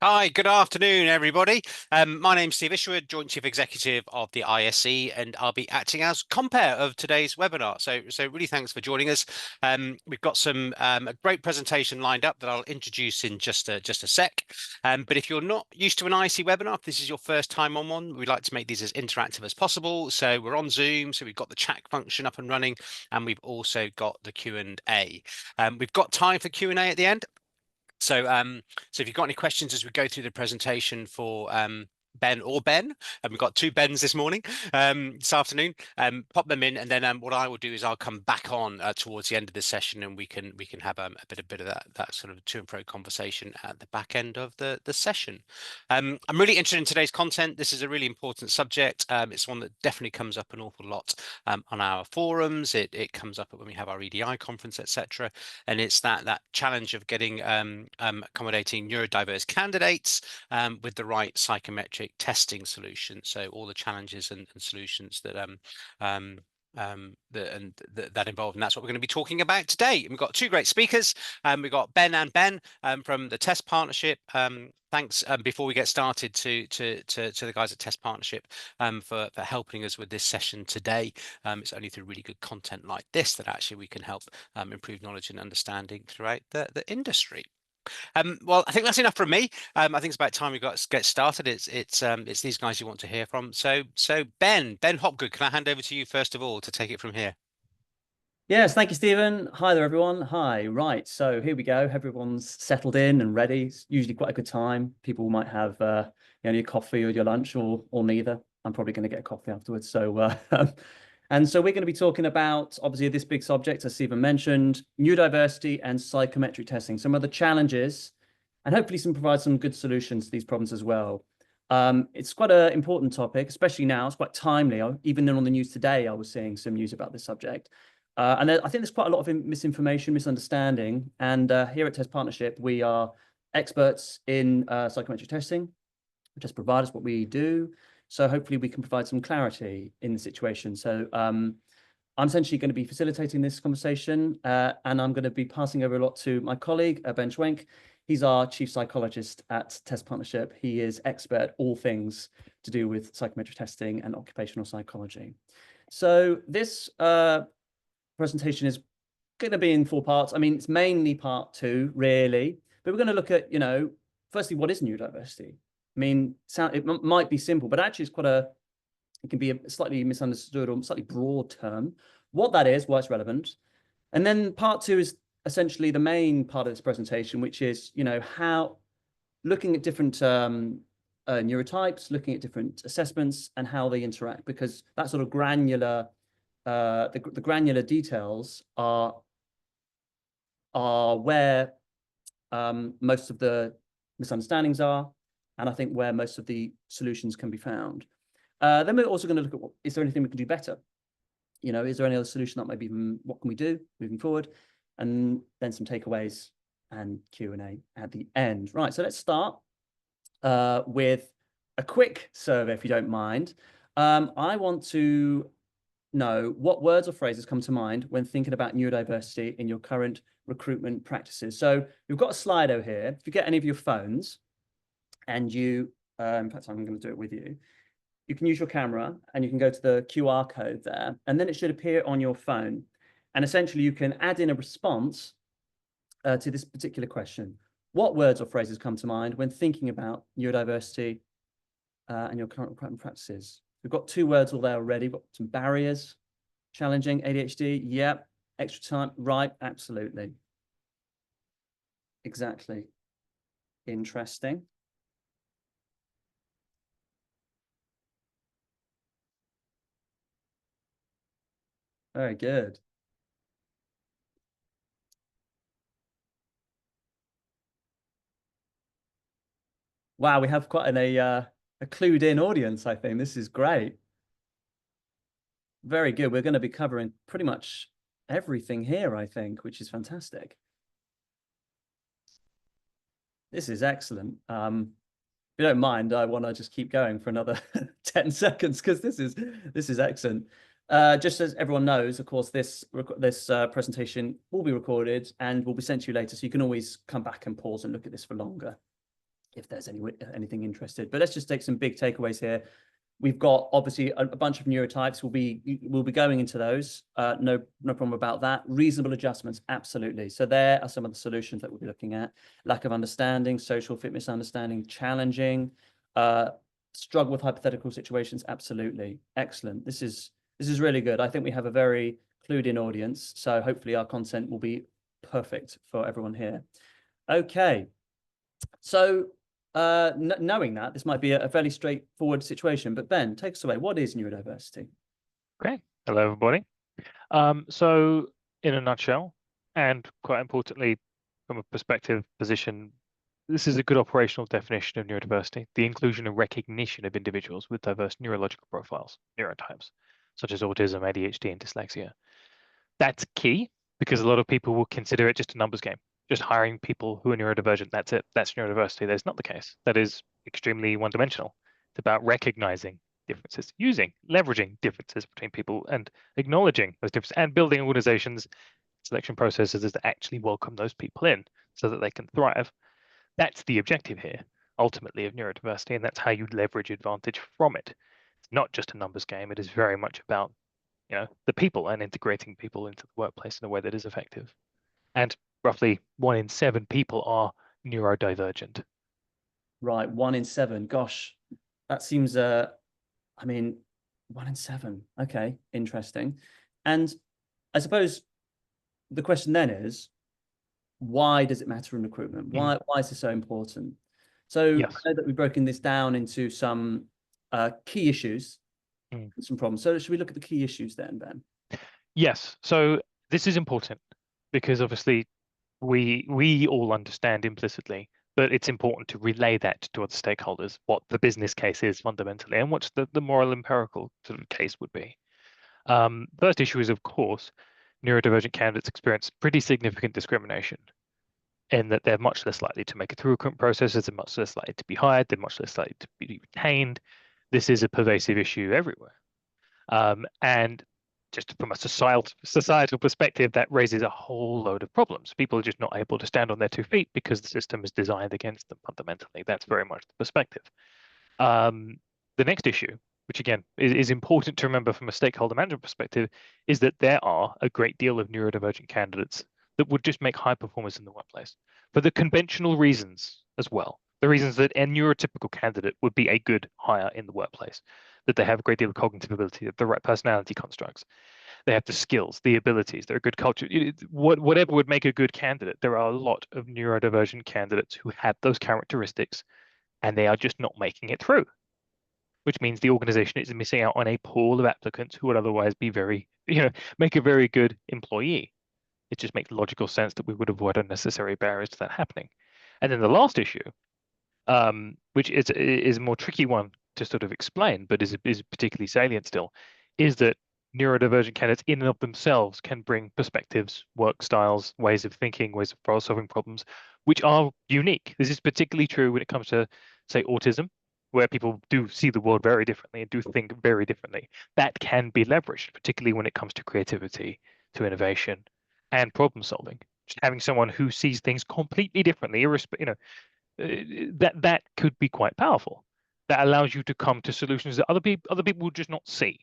Hi, good afternoon, everybody. My name's Steve Isherwood, Joint Chief Executive of the ISE, and I'll be acting as compere of today's webinar. So really thanks for joining us. We've got some a great presentation lined up that I'll introduce in just a sec. But if you're not used to an ISE webinar, if this is your first time on one, we like to make these as interactive as possible. So we're on Zoom, so we've got the chat function up and running, and we've also got the Q&A. We've got time for Q&A at the end. So if you've got any questions as we go through the presentation for Ben, and we've got two Bens this morning, this afternoon, pop them in, and then what I will do is I'll come back on towards the end of the session, and we can have a bit of that sort of to and fro conversation at the back end of the session. I'm really interested in today's content. This is a really important subject. It's one that definitely comes up an awful lot on our forums. It comes up when we have our EDI conference, etc. And it's that challenge of getting accommodating neurodiverse candidates with the right psychometric testing solution. So all the challenges and solutions that that involved, and that's what we're going to be talking about today. And we've got two great speakers. We've got Ben from the Test Partnership. Thanks before we get started to the guys at Test Partnership for helping us with this session today. It's only through really good content like this that actually we can help improve knowledge and understanding throughout the industry. Well, I think that's enough from me. I think it's about time we got to get started. It's these guys you want to hear from. So Ben Hopgood, can I hand over to you first of all to take it from here? Yes, thank you, Stephen. Hi there, everyone. Hi. Right, so here we go. Everyone's settled in and ready. It's usually quite a good time. People might have your coffee or your lunch or neither. I'm probably going to get a coffee afterwards. So and so we're going to be talking about obviously this big subject, as Stephen mentioned, neurodiversity and psychometric testing, some of the challenges, and hopefully provide some good solutions to these problems as well. It's quite an important topic, especially now. It's quite timely. Even on the news today, I was seeing some news about this subject. And I think there's quite a lot of misinformation, misunderstanding. And here at Test Partnership, we are experts in psychometric testing. We just provide us what we do. So hopefully we can provide some clarity in the situation. So I'm essentially going to be facilitating this conversation, and I'm going to be passing over a lot to my colleague, Ben Schwenk. He's our chief psychologist at Test Partnership. He is expert all things to do with psychometric testing and occupational psychology. So this presentation is going to be in 4 parts. I mean, it's mainly part 2, really, but we're going to look at, firstly, what is neurodiversity? I mean, it might be simple, but actually it can be a slightly misunderstood or slightly broad term. What that is, why it's relevant. And then part 2 is essentially the main part of this presentation, which is, how looking at different neurotypes, looking at different assessments and how they interact, because that sort of granular the granular details are where most of the misunderstandings are, and I think where most of the solutions can be found. Then we're also going to look at is there anything we can do better? Is there any other solution that maybe what can we do moving forward? And then some takeaways and Q&A at the end. Right, so let's start with a quick survey, if you don't mind. I want to know what words or phrases come to mind when thinking about neurodiversity in your current recruitment practices. So we've got a Slido here. If you get any of your phones and you, in fact, I'm going to do it with you. You can use your camera and you can go to the QR code there, and then it should appear on your phone. And essentially you can add in a response to this particular question. What words or phrases come to mind when thinking about neurodiversity and your current recruitment practices? We've got 2 words all there already. We've got some barriers, challenging, ADHD. Yep. Extra time. Right. Absolutely. Exactly. Interesting. Very good. Wow, we have quite a clued in audience, I think. This is great. Very good. We're going to be covering pretty much everything here, I think, which is fantastic. This is excellent. If you don't mind, I want to just keep going for another 10 seconds because this is excellent. Just as everyone knows, of course, this presentation will be recorded and will be sent to you later, so you can always come back and pause and look at this for longer. if there's anything interested. But let's just take some big takeaways here. We've got obviously a bunch of neurotypes. We'll be going into those. No problem about that. Reasonable adjustments, absolutely. So there are some of the solutions that we'll be looking at. Lack of understanding, social fit misunderstanding, challenging, struggle with hypothetical situations, absolutely. Excellent. This is really good. I think we have a very clued in audience, so hopefully our content will be perfect for everyone here. Okay, so knowing that, this might be a fairly straightforward situation, but Ben, take us away. What is neurodiversity? Okay. Hello, everybody. So in a nutshell, and quite importantly, from a perspective position, this is a good operational definition of neurodiversity, the inclusion and recognition of individuals with diverse neurological profiles, neurotypes, such as autism, ADHD, and dyslexia. That's key because a lot of people will consider it just a numbers game, just hiring people who are neurodivergent. That's it. That's neurodiversity. That's not the case. That is extremely one-dimensional. It's about recognizing differences, leveraging differences between people and acknowledging those differences and building organizations, selection processes that actually welcome those people in so that they can thrive. That's the objective here, ultimately, of neurodiversity, and that's how you leverage advantage from it. It's not just a numbers game. It is very much about the people and integrating people into the workplace in a way that is effective. And roughly 1 in 7 people are neurodivergent. Right, 1 in 7. Gosh, that seems, I mean, 1 in 7. Okay, interesting. And I suppose the question then is, why does it matter in recruitment? Why is this so important? So Yes. I know that we've broken this down into some key issues, some problems. So should we look at the key issues then, Ben? Yes. So this is important because obviously we all understand implicitly, but it's important to relay that to other stakeholders, what the business case is fundamentally and what the moral empirical sort of case would be. First issue is, of course, neurodivergent candidates experience pretty significant discrimination in that they're much less likely to make it through recruitment processes, they're much less likely to be hired, they're much less likely to be retained. This is a pervasive issue everywhere. And just from a societal perspective, that raises a whole load of problems. People are just not able to stand on their 2 feet because the system is designed against them fundamentally. That's very much the perspective. The next issue, which again is important to remember from a stakeholder management perspective, is that there are a great deal of neurodivergent candidates that would just make high performers in the workplace for the conventional reasons as well. The reasons that a neurotypical candidate would be a good hire in the workplace, that they have a great deal of cognitive ability, the right personality constructs, they have the skills, the abilities, they're a good culture. Whatever would make a good candidate, there are a lot of neurodivergent candidates who have those characteristics and they are just not making it through, which means the organization is missing out on a pool of applicants who would otherwise be make a very good employee. It just makes logical sense that we would avoid unnecessary barriers to that happening. And then the last issue, which is a more tricky one to sort of explain, but is particularly salient still, is that neurodivergent candidates in and of themselves can bring perspectives, work styles, ways of thinking, ways of solving problems, which are unique. This is particularly true when it comes to, say, autism, where people do see the world very differently and do think very differently. That can be leveraged, particularly when it comes to creativity, to innovation, and problem solving. Just having someone who sees things completely differently, that could be quite powerful. That allows you to come to solutions that other people would just not see.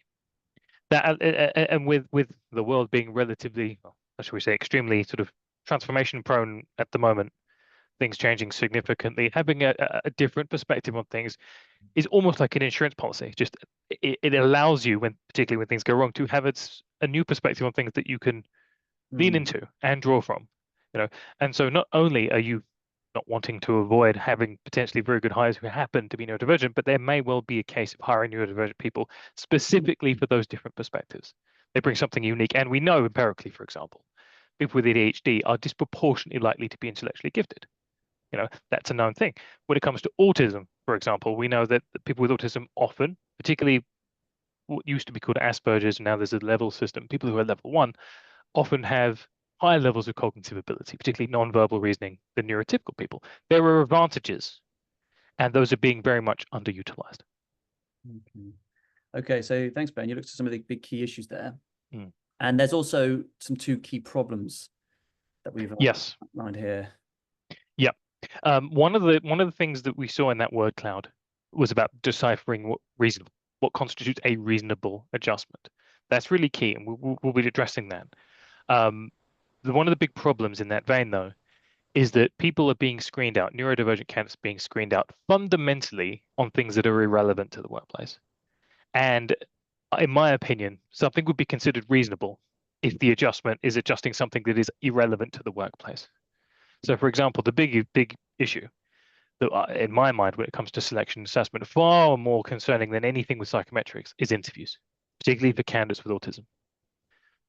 That and with the world being relatively, how shall we say, extremely sort of transformation prone at the moment, things changing significantly, having a different perspective on things is almost like an insurance policy. Just it allows you, particularly when things go wrong, to have a new perspective on things that you can lean into and draw from. And so not only are you not wanting to avoid having potentially very good hires who happen to be neurodivergent, but there may well be a case of hiring neurodivergent people specifically for those different perspectives. They bring something unique. And we know empirically, for example, people with ADHD are disproportionately likely to be intellectually gifted. That's a known thing. When it comes to autism, for example, we know that people with autism often, particularly what used to be called Asperger's, now there's a level system, people who are level 1 often have higher levels of cognitive ability, particularly non-verbal reasoning, than neurotypical people. There are advantages, and those are being very much underutilized. Okay, so thanks, Ben. You looked at some of the big key issues there. And there's also some 2 key problems that we've outlined here. Yep. One of the things that we saw in that word cloud was about deciphering what constitutes a reasonable adjustment. That's really key, and we'll be addressing that. One of the big problems in that vein, though, is that people are being screened out, neurodivergent candidates being screened out fundamentally on things that are irrelevant to the workplace. And in my opinion, something would be considered reasonable if the adjustment is adjusting something that is irrelevant to the workplace. So, for example, the big issue that, in my mind, when it comes to selection assessment, far more concerning than anything with psychometrics is interviews, particularly for candidates with autism.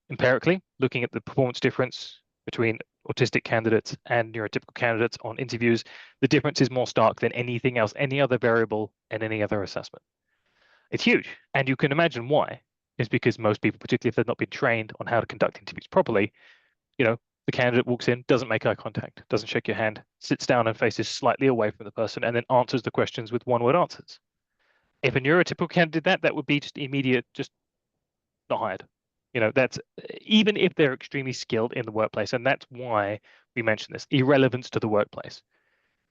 Empirically, looking at the performance difference between autistic candidates and neurotypical candidates on interviews, the difference is more stark than anything else, any other variable, and any other assessment. It's huge, and you can imagine why. It's because most people, particularly if they've not been trained on how to conduct interviews properly, the candidate walks in, doesn't make eye contact, doesn't shake your hand, sits down and faces slightly away from the person, and then answers the questions with one-word answers. If a neurotypical candidate did that, that would be just immediate, just not hired. That's even if they're extremely skilled in the workplace, and that's why we mention this irrelevance to the workplace.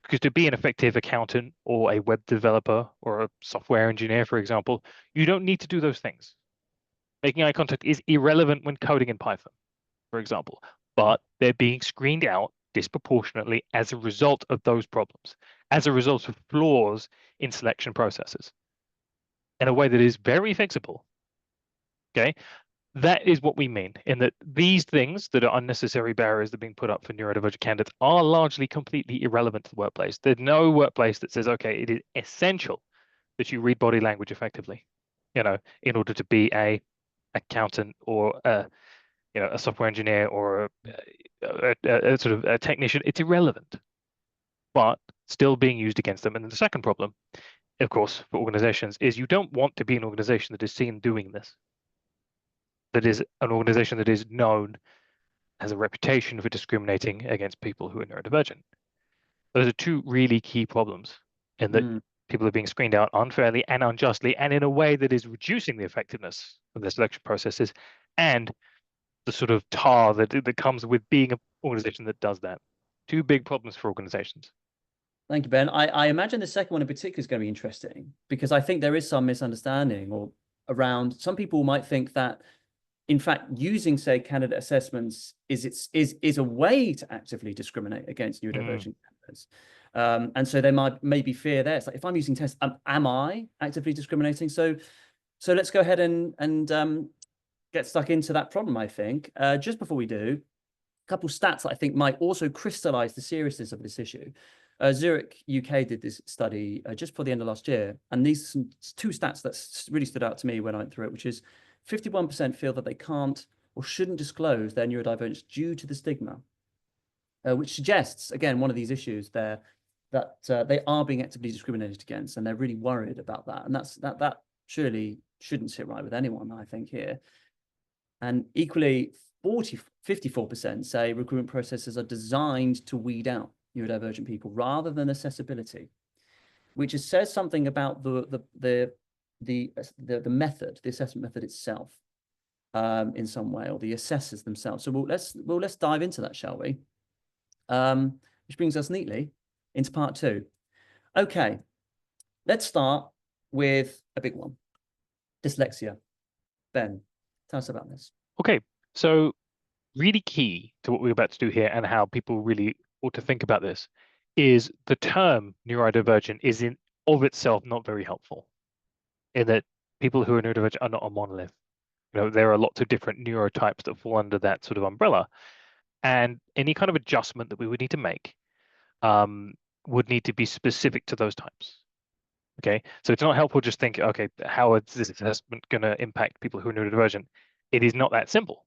Because to be an effective accountant or a web developer or a software engineer, for example, you don't need to do those things. Making eye contact is irrelevant when coding in Python, for example, but they're being screened out disproportionately as a result of those problems, as a result of flaws in selection processes in a way that is very fixable. Okay, that is what we mean in that these things that are unnecessary barriers that are being put up for neurodivergent candidates are largely completely irrelevant to the workplace. There's no workplace that says, okay, it is essential that you read body language effectively, in order to be a accountant or a software engineer or a sort of a technician. It's irrelevant, but still being used against them. And then the second problem, of course, for organizations is you don't want to be an organization that is seen doing this. That is an organization that is known, has a reputation for discriminating against people who are neurodivergent. Those are two really key problems in that people are being screened out unfairly and unjustly, and in a way that is reducing the effectiveness of their selection processes and the sort of tar that comes with being an organization that does that. Two big problems for organizations. Thank you, Ben. I imagine the second one in particular is going to be interesting because I think there is some misunderstanding or around some people might think that in fact, using, say, candidate assessments is a way to actively discriminate against neurodivergent candidates. And so they maybe fear there. It's like, if I'm using tests, am I actively discriminating? So let's go ahead and get stuck into that problem, I think. Just before we do, a couple of stats that I think might also crystallize the seriousness of this issue. Zurich, UK did this study just before the end of last year. And these are two stats that really stood out to me when I went through it, which is 51% feel that they can't or shouldn't disclose their neurodivergence due to the stigma, which suggests, again, one of these issues there that they are being actively discriminated against, and they're really worried about that. And that surely shouldn't sit right with anyone, I think, here. And equally, 54% say recruitment processes are designed to weed out neurodivergent people rather than accessibility, which says something about the method, the assessment method itself, in some way, or the assessors themselves. So let's dive into that, shall we? Which brings us neatly into part two. Okay, let's start with a big one: dyslexia. Ben, tell us about this. Okay, so really key to what we're about to do here and how people really ought to think about this is the term neurodivergent is in of itself not very helpful, in that people who are neurodivergent are not a monolith. There are lots of different neurotypes that fall under that sort of umbrella, and any kind of adjustment that we would need to make would need to be specific to those types. Okay, so it's not helpful just think, okay, how is this assessment going to impact people who are neurodivergent? It is not that simple.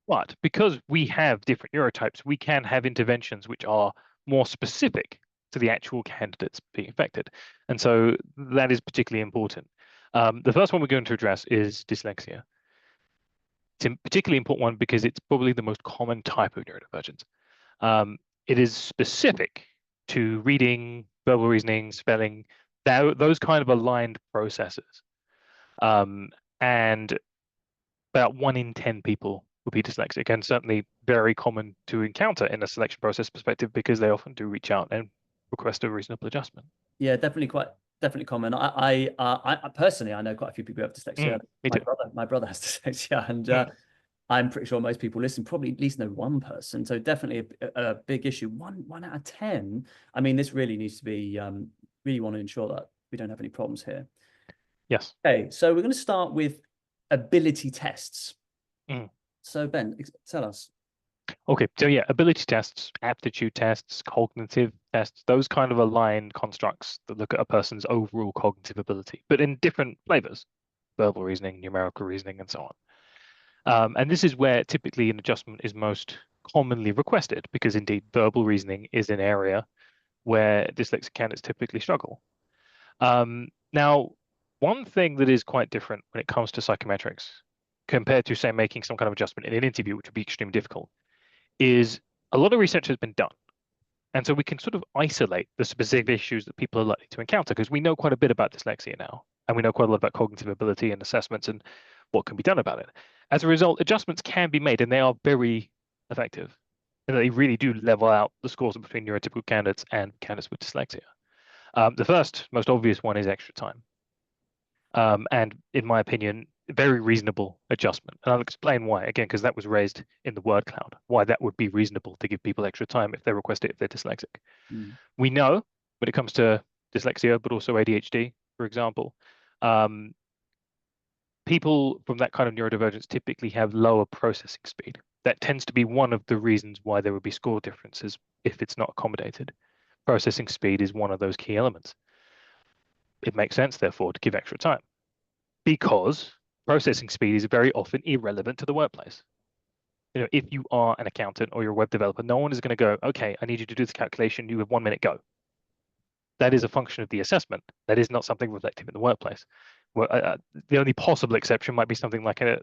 But because we have different neurotypes, we can have interventions which are more specific to the actual candidates being affected. And so that is particularly important. The first one we're going to address is dyslexia. It's a particularly important one because it's probably the most common type of neurodivergence. It is specific to reading, verbal reasoning, spelling, those kind of aligned processes. And about 1 in 10 people will be dyslexic, and certainly very common to encounter in a selection process perspective because they often do reach out and request a reasonable adjustment. Yeah, definitely common. I personally, I know quite a few people who have dyslexia. Me too. My brother has dyslexia, and I'm pretty sure most people listen probably at least know one person. So definitely a big issue. One out of 10. I mean, this really needs to be really want to ensure that we don't have any problems here. Yes. Okay, so we're going to start with ability tests. So Ben, tell us. Okay, so yeah, ability tests, aptitude tests, cognitive tests, those kind of aligned constructs that look at a person's overall cognitive ability, but in different flavors, verbal reasoning, numerical reasoning, and so on. And this is where typically an adjustment is most commonly requested, because indeed verbal reasoning is an area where dyslexic candidates typically struggle. Now, one thing that is quite different when it comes to psychometrics compared to, say, making some kind of adjustment in an interview, which would be extremely difficult, is a lot of research has been done. And so we can sort of isolate the specific issues that people are likely to encounter, because we know quite a bit about dyslexia now, and we know quite a lot about cognitive ability and assessments and what can be done about it. As a result, adjustments can be made, and they are very effective. And they really do level out the scores between neurotypical candidates and candidates with dyslexia. The first, most obvious one is extra time. And in my opinion, very reasonable adjustment. And I'll explain why, again, because that was raised in the word cloud, why that would be reasonable to give people extra time if they request it, if they're dyslexic. We know when it comes to dyslexia, but also ADHD, for example, people from that kind of neurodivergence typically have lower processing speed. That tends to be one of the reasons why there would be score differences if it's not accommodated. Processing speed is one of those key elements. It makes sense, therefore, to give extra time, because processing speed is very often irrelevant to the workplace. You know, if you are an accountant or you're a web developer, no one is going to go, okay, I need you to do this calculation. You have 1 minute, go. That is a function of the assessment. That is not something reflective in the workplace. Well, the only possible exception might be something like a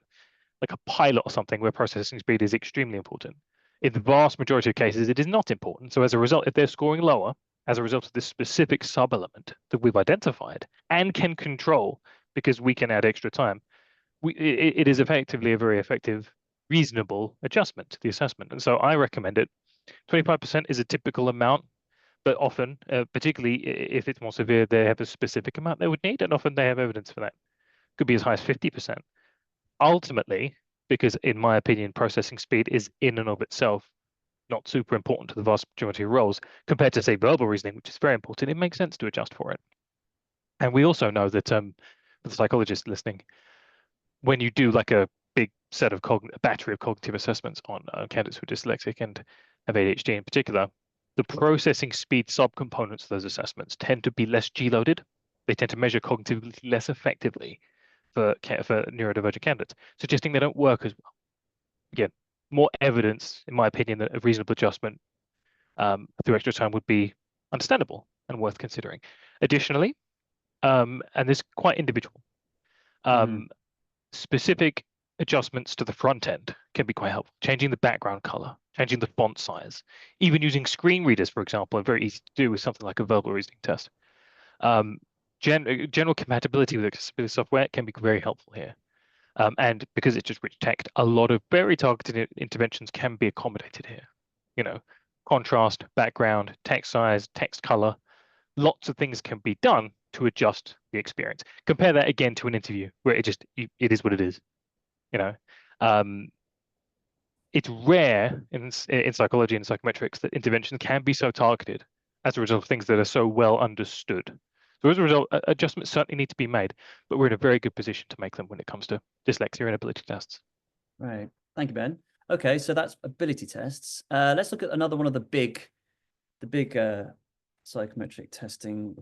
pilot or something where processing speed is extremely important. In the vast majority of cases, it is not important. So as a result, if they're scoring lower, as a result of this specific sub-element that we've identified and can control, because we can add extra time, it is effectively a very effective, reasonable adjustment to the assessment. And so I recommend it. 25% is a typical amount, but often, particularly if it's more severe, they have a specific amount they would need, and often they have evidence for that. Could be as high as 50%. Ultimately, because in my opinion, processing speed is in and of itself not super important to the vast majority of roles, compared to, say, verbal reasoning, which is very important, it makes sense to adjust for it. And we also know that for the psychologists listening, when you do like a big set of a battery of cognitive assessments on candidates who are dyslexic and have ADHD in particular, the processing speed subcomponents of those assessments tend to be less G-loaded. They tend to measure cognitively less effectively for neurodivergent candidates, suggesting they don't work as well. Again, more evidence, in my opinion, that a reasonable adjustment through extra time would be understandable and worth considering. Additionally, and this is quite individual, specific adjustments to the front end can be quite helpful. Changing the background color, changing the font size, even using screen readers, for example, are very easy to do with something like a verbal reasoning test. General compatibility with accessibility software can be very helpful here. And because it's just rich text, a lot of very targeted interventions can be accommodated here. You know, contrast, background, text size, text color, lots of things can be done to adjust the experience. Compare that again to an interview where it is what it is. You know, it's rare in psychology and psychometrics that interventions can be so targeted as a result of things that are so well understood. So as a result, adjustments certainly need to be made, but we're in a very good position to make them when it comes to dyslexia and ability tests. Right. Thank you, Ben. Okay, so that's ability tests. Let's look at another one of the big psychometric testing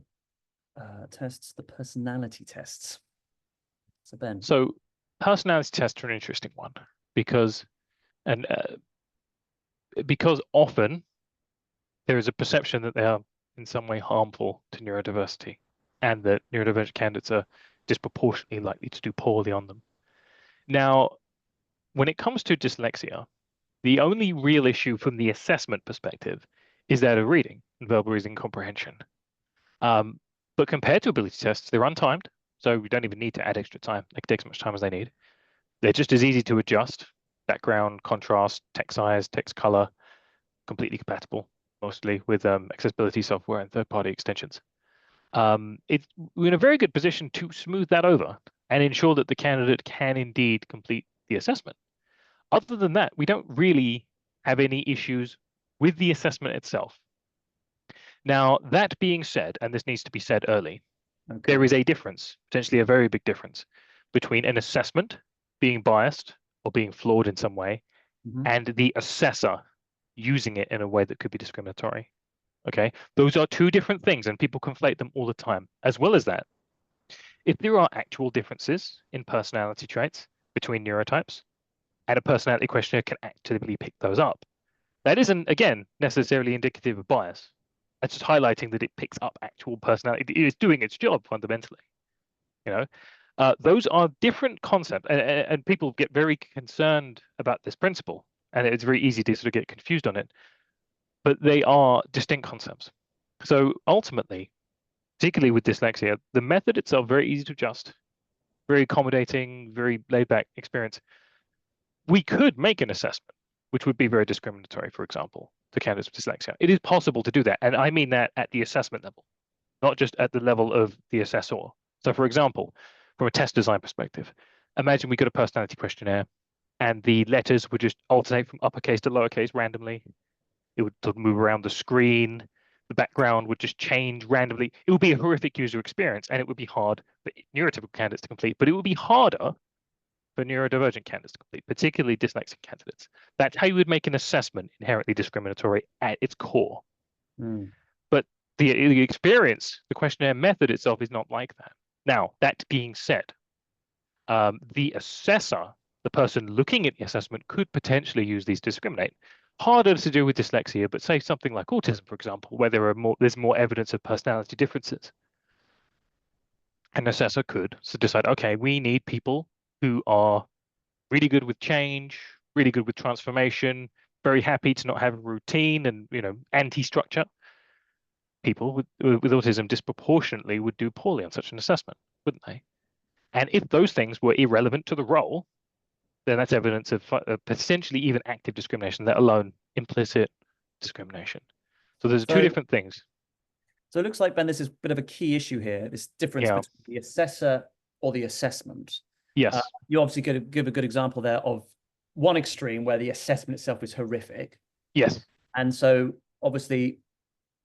tests, the personality tests. So Ben. So personality tests are an interesting one because often there is a perception that they are in some way harmful to neurodiversity, and that neurodivergent candidates are disproportionately likely to do poorly on them. Now, when it comes to dyslexia, the only real issue from the assessment perspective is that of reading and verbal reasoning comprehension. But compared to ability tests, they're untimed, so we don't even need to add extra time. They can take as much time as they need. They're just as easy to adjust. background, contrast, text size, text color, completely compatible, mostly with accessibility software and third-party extensions. We're in a very good position to smooth that over and ensure that the candidate can indeed complete the assessment. Other than that, we don't really have any issues with the assessment itself. Now, that being said, and this needs to be said early, there is a difference, potentially a very big difference, between an assessment being biased or being flawed in some way and the assessor using it in a way that could be discriminatory. Okay, those are two different things, and people conflate them all the time. As well as that, if there are actual differences in personality traits between neurotypes, and a personality questionnaire can actively pick those up, that isn't, again, necessarily indicative of bias. It's just highlighting that it picks up actual personality. It is doing its job fundamentally. Those are different concepts, and people get very concerned about this principle, and it's very easy to sort of get confused on it. But they are distinct concepts. So ultimately, particularly with dyslexia, the method itself very easy to adjust, very accommodating, very laid-back experience. We could make an assessment, which would be very discriminatory, for example, to candidates with dyslexia. It is possible to do that, and I mean that at the assessment level, not just at the level of the assessor. So, for example, from a test design perspective, imagine we got a personality questionnaire, and the letters would just alternate from uppercase to lowercase randomly. It would sort of move around the screen. The background would just change randomly. It would be a horrific user experience, and it would be hard for neurotypical candidates to complete, but it would be harder for neurodivergent candidates to complete, particularly dyslexic candidates. That's how you would make an assessment inherently discriminatory at its core. But the experience, the questionnaire method itself is not like that. Now, that being said, the assessor, the person looking at the assessment, could potentially use these to discriminate. Harder to do with dyslexia, but say something like autism, for example, where there's more evidence of personality differences. An assessor could decide, okay, we need people who are really good with change, really good with transformation, very happy to not have a routine and anti-structure. People with autism disproportionately would do poorly on such an assessment, wouldn't they? And if those things were irrelevant to the role, then that's evidence of potentially even active discrimination, let alone implicit discrimination. So there's two different things. So it looks like, Ben, this is a bit of a key issue here, this difference between the assessor or the assessment. Yes. You obviously give a good example there of one extreme where the assessment itself is horrific. Yes. And so obviously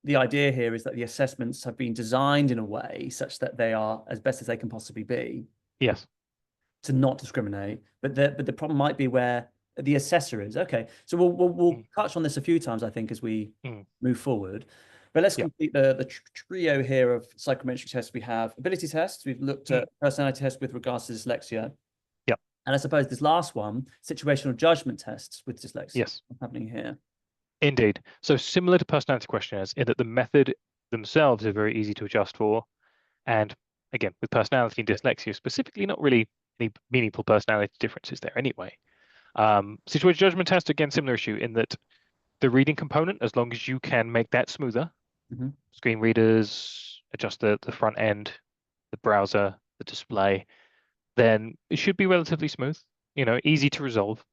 the idea here is that the assessments have been designed in a way such that they are as best as they can possibly be. Yes. To not discriminate, but the problem might be where the assessor is. Okay, so we'll touch on this a few times, I think, as we move forward. But let's complete the trio here of psychometric tests. We have ability tests. We've looked at personality tests with regards to dyslexia. Yep. And I suppose this last one, situational judgment tests with dyslexia. Yes. What's happening here? Indeed. So similar to personality questionnaires in that the method themselves are very easy to adjust for. And again, with personality and dyslexia specifically, not really any meaningful personality differences there anyway. Situational judgment test, again, similar issue in that the reading component, as long as you can make that smoother, screen readers, adjust the front end, the browser, the display, then it should be relatively smooth, easy to resolve.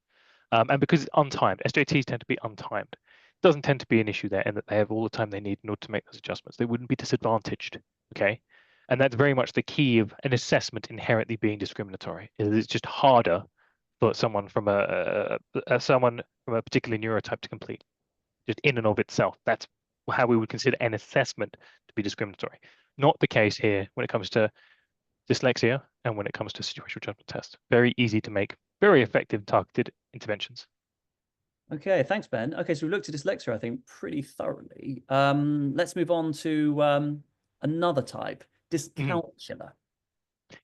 And because it's untimed, SJTs tend to be untimed. It doesn't tend to be an issue there in that they have all the time they need in order to make those adjustments. They wouldn't be disadvantaged, okay? And that's very much the key of an assessment inherently being discriminatory. It's just harder for someone from a particular neurotype to complete, just in and of itself. That's how we would consider an assessment to be discriminatory. Not the case here when it comes to dyslexia and when it comes to situational judgment tests. Very easy to make, very effective targeted interventions. Okay, thanks, Ben. Okay, so we've looked at dyslexia, I think, pretty thoroughly. Let's move on to another type. Dyscalculia.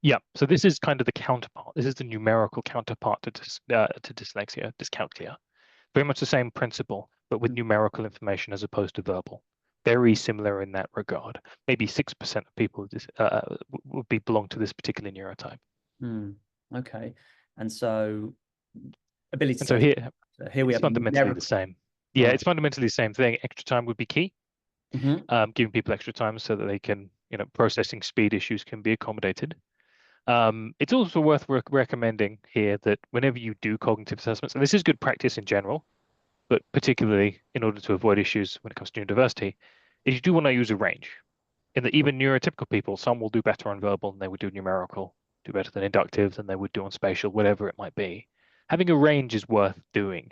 Yeah, so this is kind of the counterpart. This is the numerical counterpart to dyslexia, dyscalculia. Very much the same principle, but with numerical information as opposed to verbal. Very similar in that regard. Maybe 6% of people would belong to this particular neurotype. Okay, and so ability. And so here we have fundamentally the same. Yeah, it's fundamentally the same thing. Extra time would be key. Giving people extra time so that they can, processing speed issues can be accommodated. It's also worth recommending here that whenever you do cognitive assessments, and this is good practice in general, but particularly in order to avoid issues when it comes to neurodiversity, is you do want to use a range. In that even neurotypical people, some will do better on verbal than they would do numerical, do better than inductive than they would do on spatial, whatever it might be. Having a range is worth doing.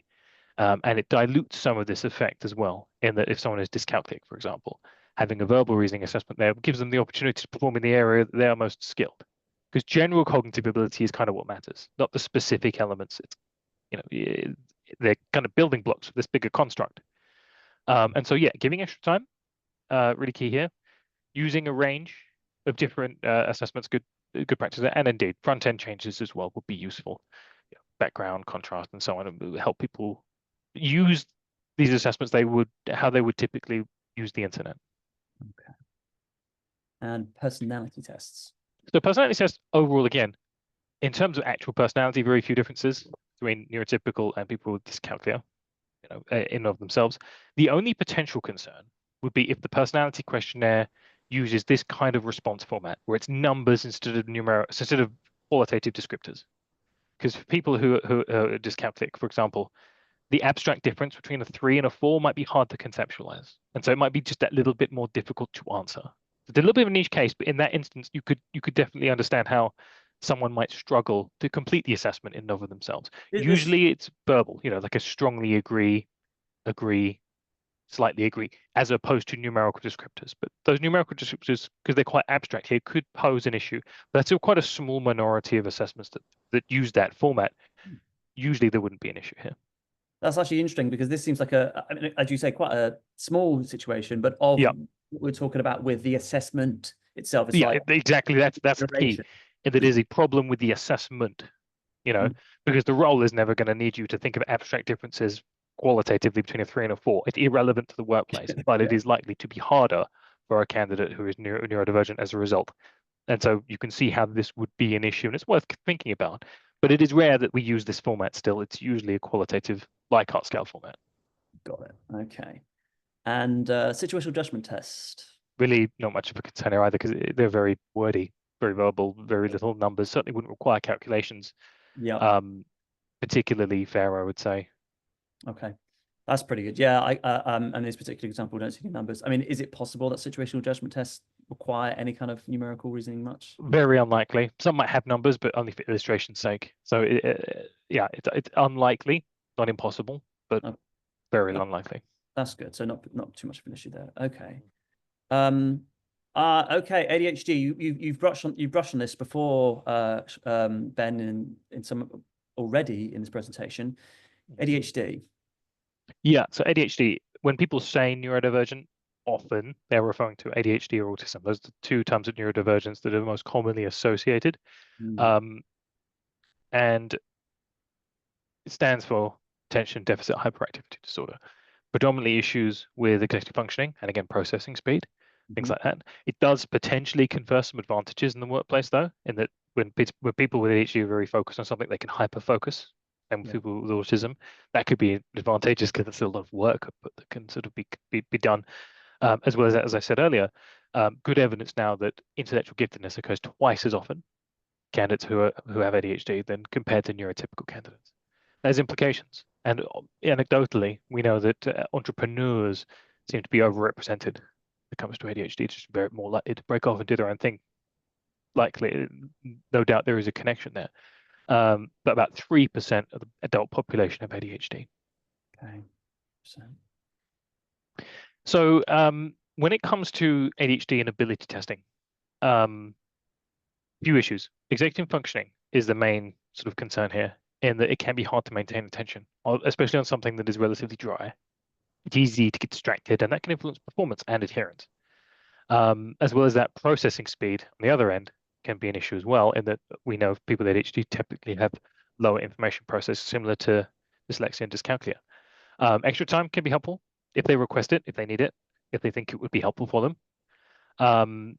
And it dilutes some of this effect as well, in that if someone is dyscalculic, for example, having a verbal reasoning assessment there gives them the opportunity to perform in the area that they are most skilled. Because general cognitive ability is kind of what matters, not the specific elements. It's, they're kind of building blocks of this bigger construct. And so, yeah, giving extra time, really key here. Using a range of different assessments, good practice, and indeed front-end changes as well would be useful. Background, contrast, and so on, and help people use these assessments how they would typically use the internet. Okay. And personality tests. So personality tests overall, again, in terms of actual personality, very few differences between neurotypical and people with dyscalculia, in and of themselves. The only potential concern would be if the personality questionnaire uses this kind of response format where it's numbers instead of qualitative descriptors. Because for people who are dyscalculic, for example, the abstract difference between a 3 and a 4 might be hard to conceptualize. And so it might be just that little bit more difficult to answer. It's a little bit of a niche case, but in that instance, you could definitely understand how someone might struggle to complete the assessment in and of themselves. Usually it's verbal, like a strongly agree, slightly agree, as opposed to numerical descriptors. But those numerical descriptors, because they're quite abstract here, could pose an issue. But that's still quite a small minority of assessments that use that format. Usually there wouldn't be an issue here. That's actually interesting because this seems like as you say, quite a small situation, but what we're talking about with the assessment itself. It's like exactly. That's the key. And that is a problem with the assessment, because the role is never going to need you to think of abstract differences qualitatively between a 3 and a 4. It's irrelevant to the workplace, but it is likely to be harder for a candidate who is neurodivergent as a result. And so you can see how this would be an issue, and it's worth thinking about. But it is rare that we use this format still. It's usually a qualitative Likert scale format. Got it. Okay. And situational judgment test. Really not much of a concern here either, because they're very wordy, very verbal, very little numbers. Certainly wouldn't require calculations. Yeah. Particularly fair, I would say. Okay. That's pretty good. Yeah, and this particular example, don't see any numbers. I mean, is it possible that situational judgment tests require any kind of numerical reasoning much? Very unlikely. Some might have numbers, but only for illustration's sake. So it's unlikely, not impossible, but very unlikely. That's good. So not too much of an issue there. Okay. Okay, ADHD. You've brushed on this before, Ben, in some already in this presentation. ADHD. Yeah, so ADHD, when people say neurodivergent, often they're referring to ADHD or autism. Those are the two terms of neurodivergence that are most commonly associated. And it stands for attention deficit hyperactivity disorder. Predominantly issues with executive functioning and, again, processing speed, things like that. It does potentially confer some advantages in the workplace, though, in that when people with ADHD are very focused on something, they can hyper-focus. And with people with autism, that could be advantageous because it's a lot of work, but that can sort of be done. As well as I said earlier, good evidence now that intellectual giftedness occurs twice as often candidates who have ADHD than compared to neurotypical candidates. There's implications, and anecdotally, we know that entrepreneurs seem to be overrepresented when it comes to ADHD. Just very more likely to break off and do their own thing. Likely, no doubt, there is a connection there. But about 3% of the adult population have ADHD. Okay. So when it comes to ADHD and ability testing, few issues. Executive functioning is the main sort of concern here, in that it can be hard to maintain attention, especially on something that is relatively dry. It's easy to get distracted, and that can influence performance and adherence. As well as that, processing speed on the other end can be an issue as well, in that we know people with ADHD typically have lower information process, similar to dyslexia and dyscalculia. Extra time can be helpful if they request it, if they need it, if they think it would be helpful for them.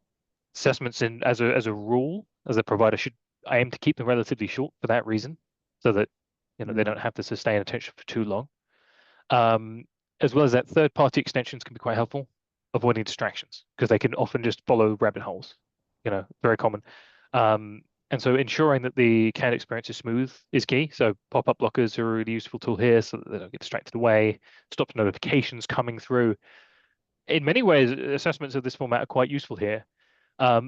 Assessments as a rule, as a provider, should aim to keep them relatively short for that reason, so that they don't have to sustain attention for too long. As well as that, third-party extensions can be quite helpful, avoiding distractions, because they can often just follow rabbit holes. Very common. And so ensuring that the candidate experience is smooth is key. So pop-up blockers are a really useful tool here so that they don't get distracted away, stops notifications coming through. In many ways, assessments of this format are quite useful here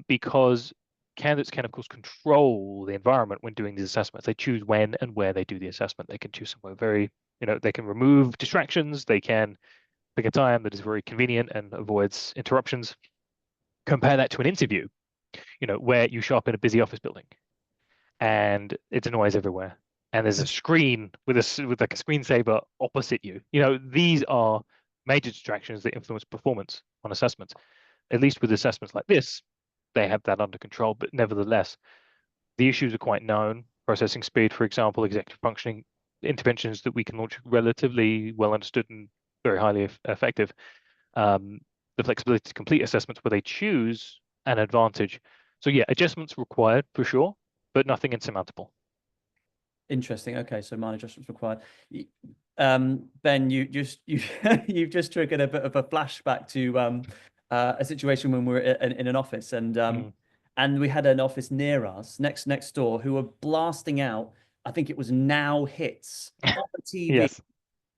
because candidates can, of course, control the environment when doing these assessments. They choose when and where they do the assessment. They can choose somewhere very, they can remove distractions. They can pick a time that is very convenient and avoids interruptions. Compare that to an interview, where you show up in a busy office building and it's a noise everywhere. And there's a screen with like a screensaver opposite you. These are major distractions that influence performance on assessments. At least with assessments like this, they have that under control, but nevertheless, the issues are quite known. Processing speed, for example, executive functioning, interventions that we can launch relatively well understood and very highly effective. The flexibility to complete assessments where they choose an advantage. So yeah, adjustments required for sure, but nothing insurmountable. Interesting. Okay, so minor adjustments required. Ben, you've just triggered a bit of a flashback to a situation when we were in an office, and we had an office near us, next door, who were blasting out. I think it was Now Hits on the TV. Yes.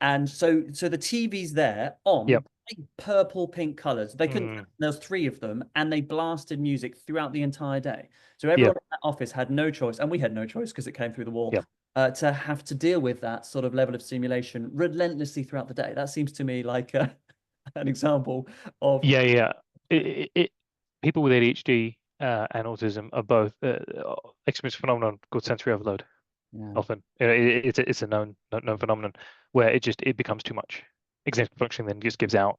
And so the TV's there on Yep. big purple, pink colors. They couldn't, there's 3 of them, and they blasted music throughout the entire day. So everyone in that office had no choice, and we had no choice because it came through the wall, to have to deal with that sort of level of stimulation relentlessly throughout the day. That seems to me like an example of... People with ADHD and autism are both experience a phenomenon called sensory overload. Often it's a known phenomenon where it becomes too much. Executive functioning then just gives out,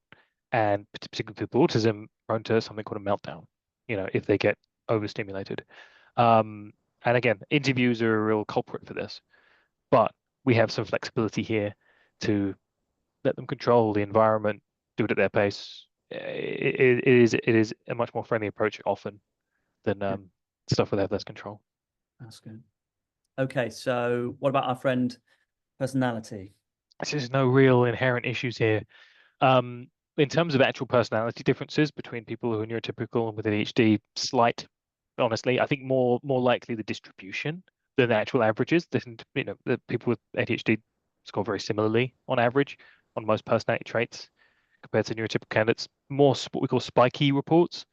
and particularly people with autism prone to something called a meltdown. If they get overstimulated. And again, interviews are a real culprit for this, but we have some flexibility here to let them control the environment, do it at their pace. It is a much more friendly approach often than stuff where they have less control. That's good. Okay, so what about our friend personality? There's no real inherent issues here. In terms of actual personality differences between people who are neurotypical and with ADHD, slight, honestly. I think more likely the distribution than the actual averages. The people with ADHD score very similarly on average on most personality traits compared to neurotypical candidates. More what we call spiky reports,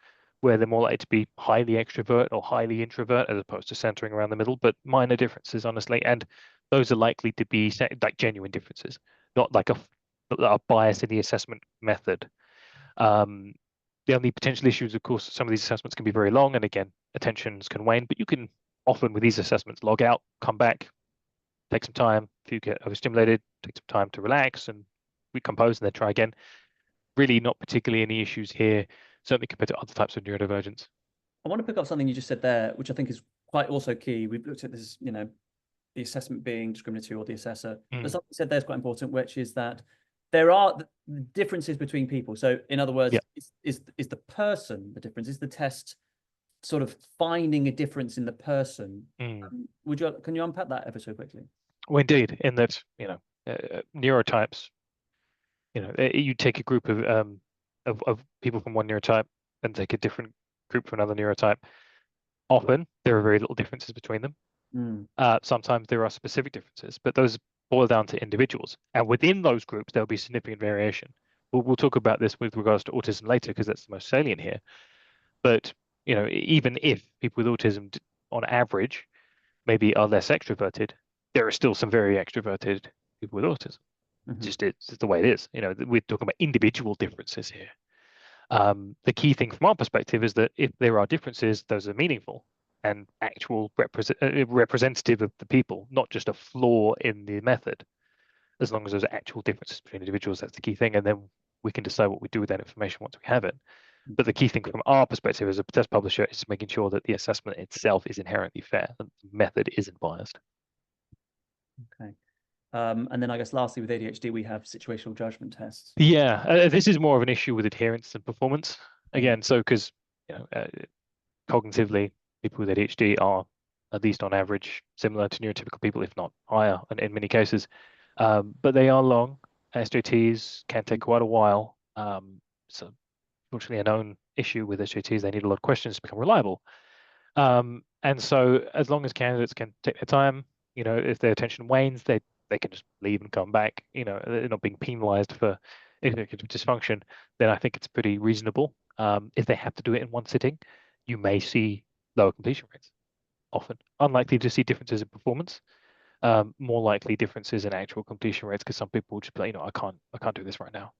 where they're more likely to be highly extrovert or highly introvert as opposed to centering around the middle, but minor differences, honestly. And those are likely to be like genuine differences, not like a bias in the assessment method. The only potential issues, of course, some of these assessments can be very long, and again, attentions can wane, but you can often with these assessments log out, come back, take some time. If you get overstimulated, take some time to relax and recompose and then try again. Really not particularly any issues here, certainly compared to other types of neurodivergence. I want to pick up something you just said there, which I think is quite also key. We've looked at this, the assessment being discriminatory or the assessor. But something you said there is quite important, which is that there are differences between people. So in other words, is the person the difference? Is the test sort of finding a difference in the person? Can you unpack that ever so quickly? Well, indeed, in that, neurotypes, you take a group of people from one neurotype and take a different group from another neurotype. Often there are very little differences between them. Sometimes there are specific differences, but those boil down to individuals. And within those groups, there'll be significant variation. We'll talk about this with regards to autism later, because that's the most salient here. But, even if people with autism on average maybe are less extroverted, there are still some very extroverted people with autism. Just it's the way it is. We're talking about individual differences here. The key thing from our perspective is that if there are differences, those are meaningful and actual representative of the people, not just a flaw in the method. As long as there's actual differences between individuals, that's the key thing. And then we can decide what we do with that information once we have it. But the key thing from our perspective as a test publisher is making sure that the assessment itself is inherently fair and the method isn't biased. Okay. And then I guess lastly with ADHD, we have situational judgment tests. Yeah, this is more of an issue with adherence and performance. Again, so because cognitively, people with ADHD are, at least on average, similar to neurotypical people, if not higher in many cases. But they are long. SJTs can take quite a while. So fortunately, a known issue with SJTs, they need a lot of questions to become reliable. And so as long as candidates can take their time, if their attention wanes, they can just leave and come back, they're not being penalized for executive dysfunction, then I think it's pretty reasonable. If they have to do it in one sitting, you may see lower completion rates, often. Unlikely to see differences in performance, more likely differences in actual completion rates, because some people will just be like, I can't do this right now.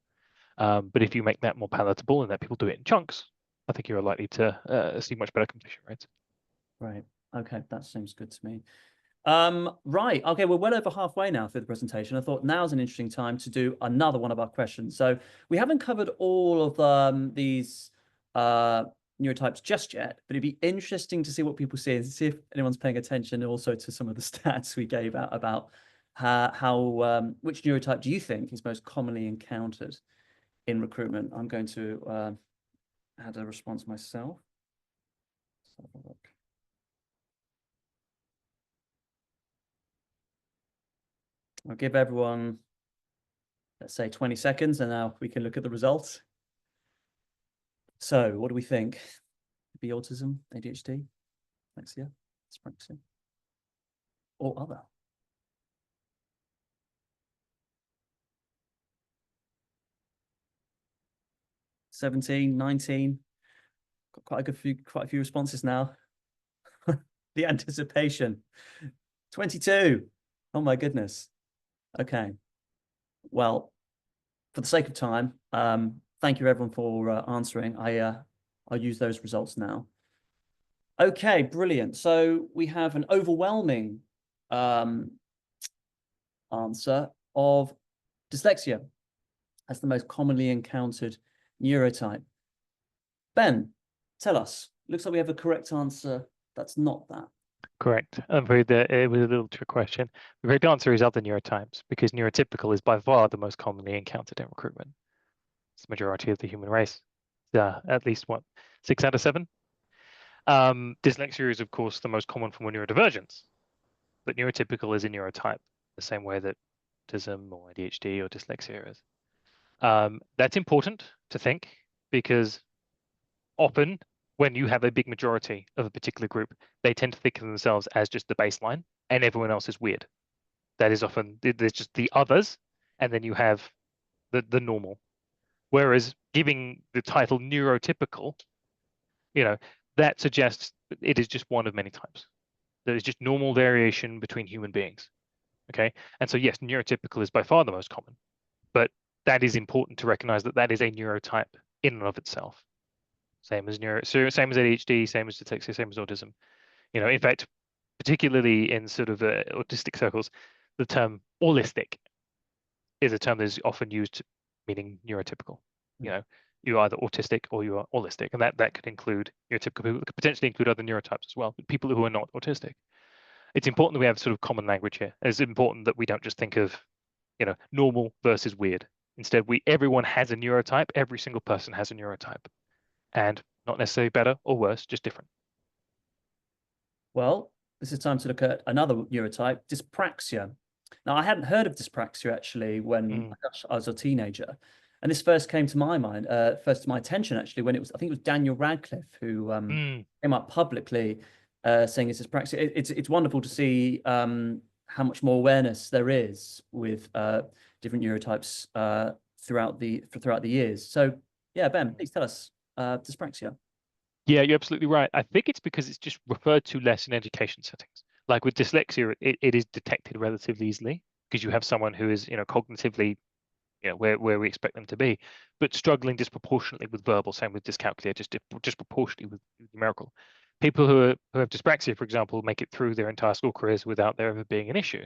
But if you make that more palatable and that people do it in chunks, I think you're likely to see much better completion rates. Right. Okay, that seems good to me. Right. Okay, we're well over halfway now through the presentation. I thought now's an interesting time to do another one of our questions. So we haven't covered all of these neurotypes just yet, but it'd be interesting to see what people see and see if anyone's paying attention also to some of the stats we gave out about how which neurotype do you think is most commonly encountered in recruitment. I'm going to add a response myself. Let's have a look. I'll give everyone, let's say 20 seconds, and now we can look at the results. So what do we think? Could be autism, ADHD, dyslexia, dyspraxia, or other? 17, 19. Got quite a few responses now. The anticipation. 22. Oh my goodness. Okay. Well, for the sake of time, thank you everyone for answering. I'll use those results now. Okay, brilliant. So we have an overwhelming answer of dyslexia as the most commonly encountered neurotype. Ben, tell us. Looks like we have a correct answer. That's not that. Correct. I'm afraid that it was a little trick question. The correct answer is other neurotypes, because neurotypical is by far the most commonly encountered in recruitment. It's the majority of the human race. At least 6 out of 7. Dyslexia is, of course, the most common form of neurodivergence, but neurotypical is a neurotype, the same way that autism or ADHD or dyslexia is. That's important to think, because often when you have a big majority of a particular group, they tend to think of themselves as just the baseline, and everyone else is weird. That is often, there's just the others, and then you have the normal. Whereas giving the title neurotypical, that suggests that it is just one of many types. There is just normal variation between human beings. Okay, and so yes, neurotypical is by far the most common, but that is important to recognize that that is a neurotype in and of itself. Same as ADHD, same as dyslexia, same as autism. In fact, particularly in sort of autistic circles, the term allistic is a term that is often used meaning neurotypical. You're either autistic or you are allistic, and that could include neurotypical people. It could potentially include other neurotypes as well, but people who are not autistic. It's important that we have sort of common language here. It's important that we don't just think of, normal versus weird. Instead, everyone has a neurotype. Every single person has a neurotype, and not necessarily better or worse, just different. Well, this is time to look at another neurotype, dyspraxia. Now, I hadn't heard of dyspraxia actually when I was a teenager. And this first came to my mind, first to my attention actually, when I think it was Daniel Radcliffe who came up publicly saying it's dyspraxia. It's wonderful to see how much more awareness there is with different neurotypes throughout the years. So yeah, Ben, please tell us dyspraxia. Yeah, you're absolutely right. I think it's because it's just referred to less in education settings. Like with dyslexia, it is detected relatively easily because you have someone who is, cognitively, where we expect them to be, but struggling disproportionately with verbal, same with dyscalculia, just disproportionately with numerical. People who have dyspraxia, for example, make it through their entire school careers without there ever being an issue.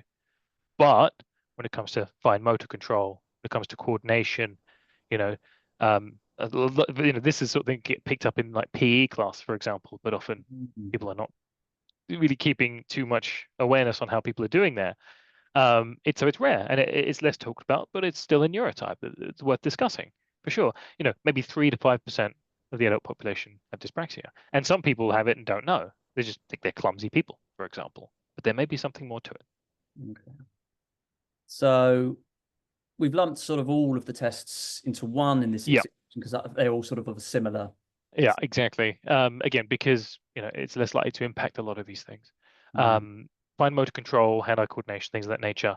But when it comes to fine motor control, when it comes to coordination, this is sort of thing get picked up in like PE class, for example, but often people are not really keeping too much awareness on how people are doing there. It's rare and it's less talked about, but it's still a neurotype. It's worth discussing for sure. Maybe 3 to 5% of the adult population have dyspraxia, and some people have it and don't know. They just think they're clumsy people, for example. But there may be something more to it. Okay. So we've lumped sort of all of the tests into one in this because they're all sort of a similar. Yeah, exactly. Again, because it's less likely to impact a lot of these things. Mm. Fine motor control, hand-eye coordination, things of that nature.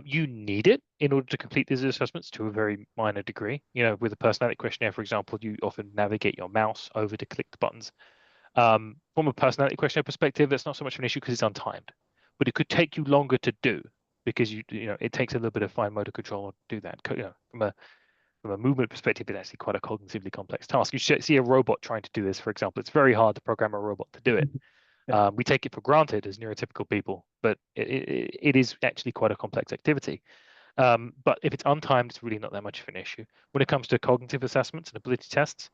You need it in order to complete these assessments to a very minor degree. With a personality questionnaire, for example, you often navigate your mouse over to click the buttons. From a personality questionnaire perspective, that's not so much of an issue because it's untimed, but it could take you longer to do because it takes a little bit of fine motor control to do that. From a movement perspective, it's actually quite a cognitively complex task. You see a robot trying to do this, for example. It's very hard to program a robot to do it. Yeah. We take it for granted as neurotypical people, but it is actually quite a complex activity. But if it's untimed, it's really not that much of an issue. When it comes to cognitive assessments and ability tests,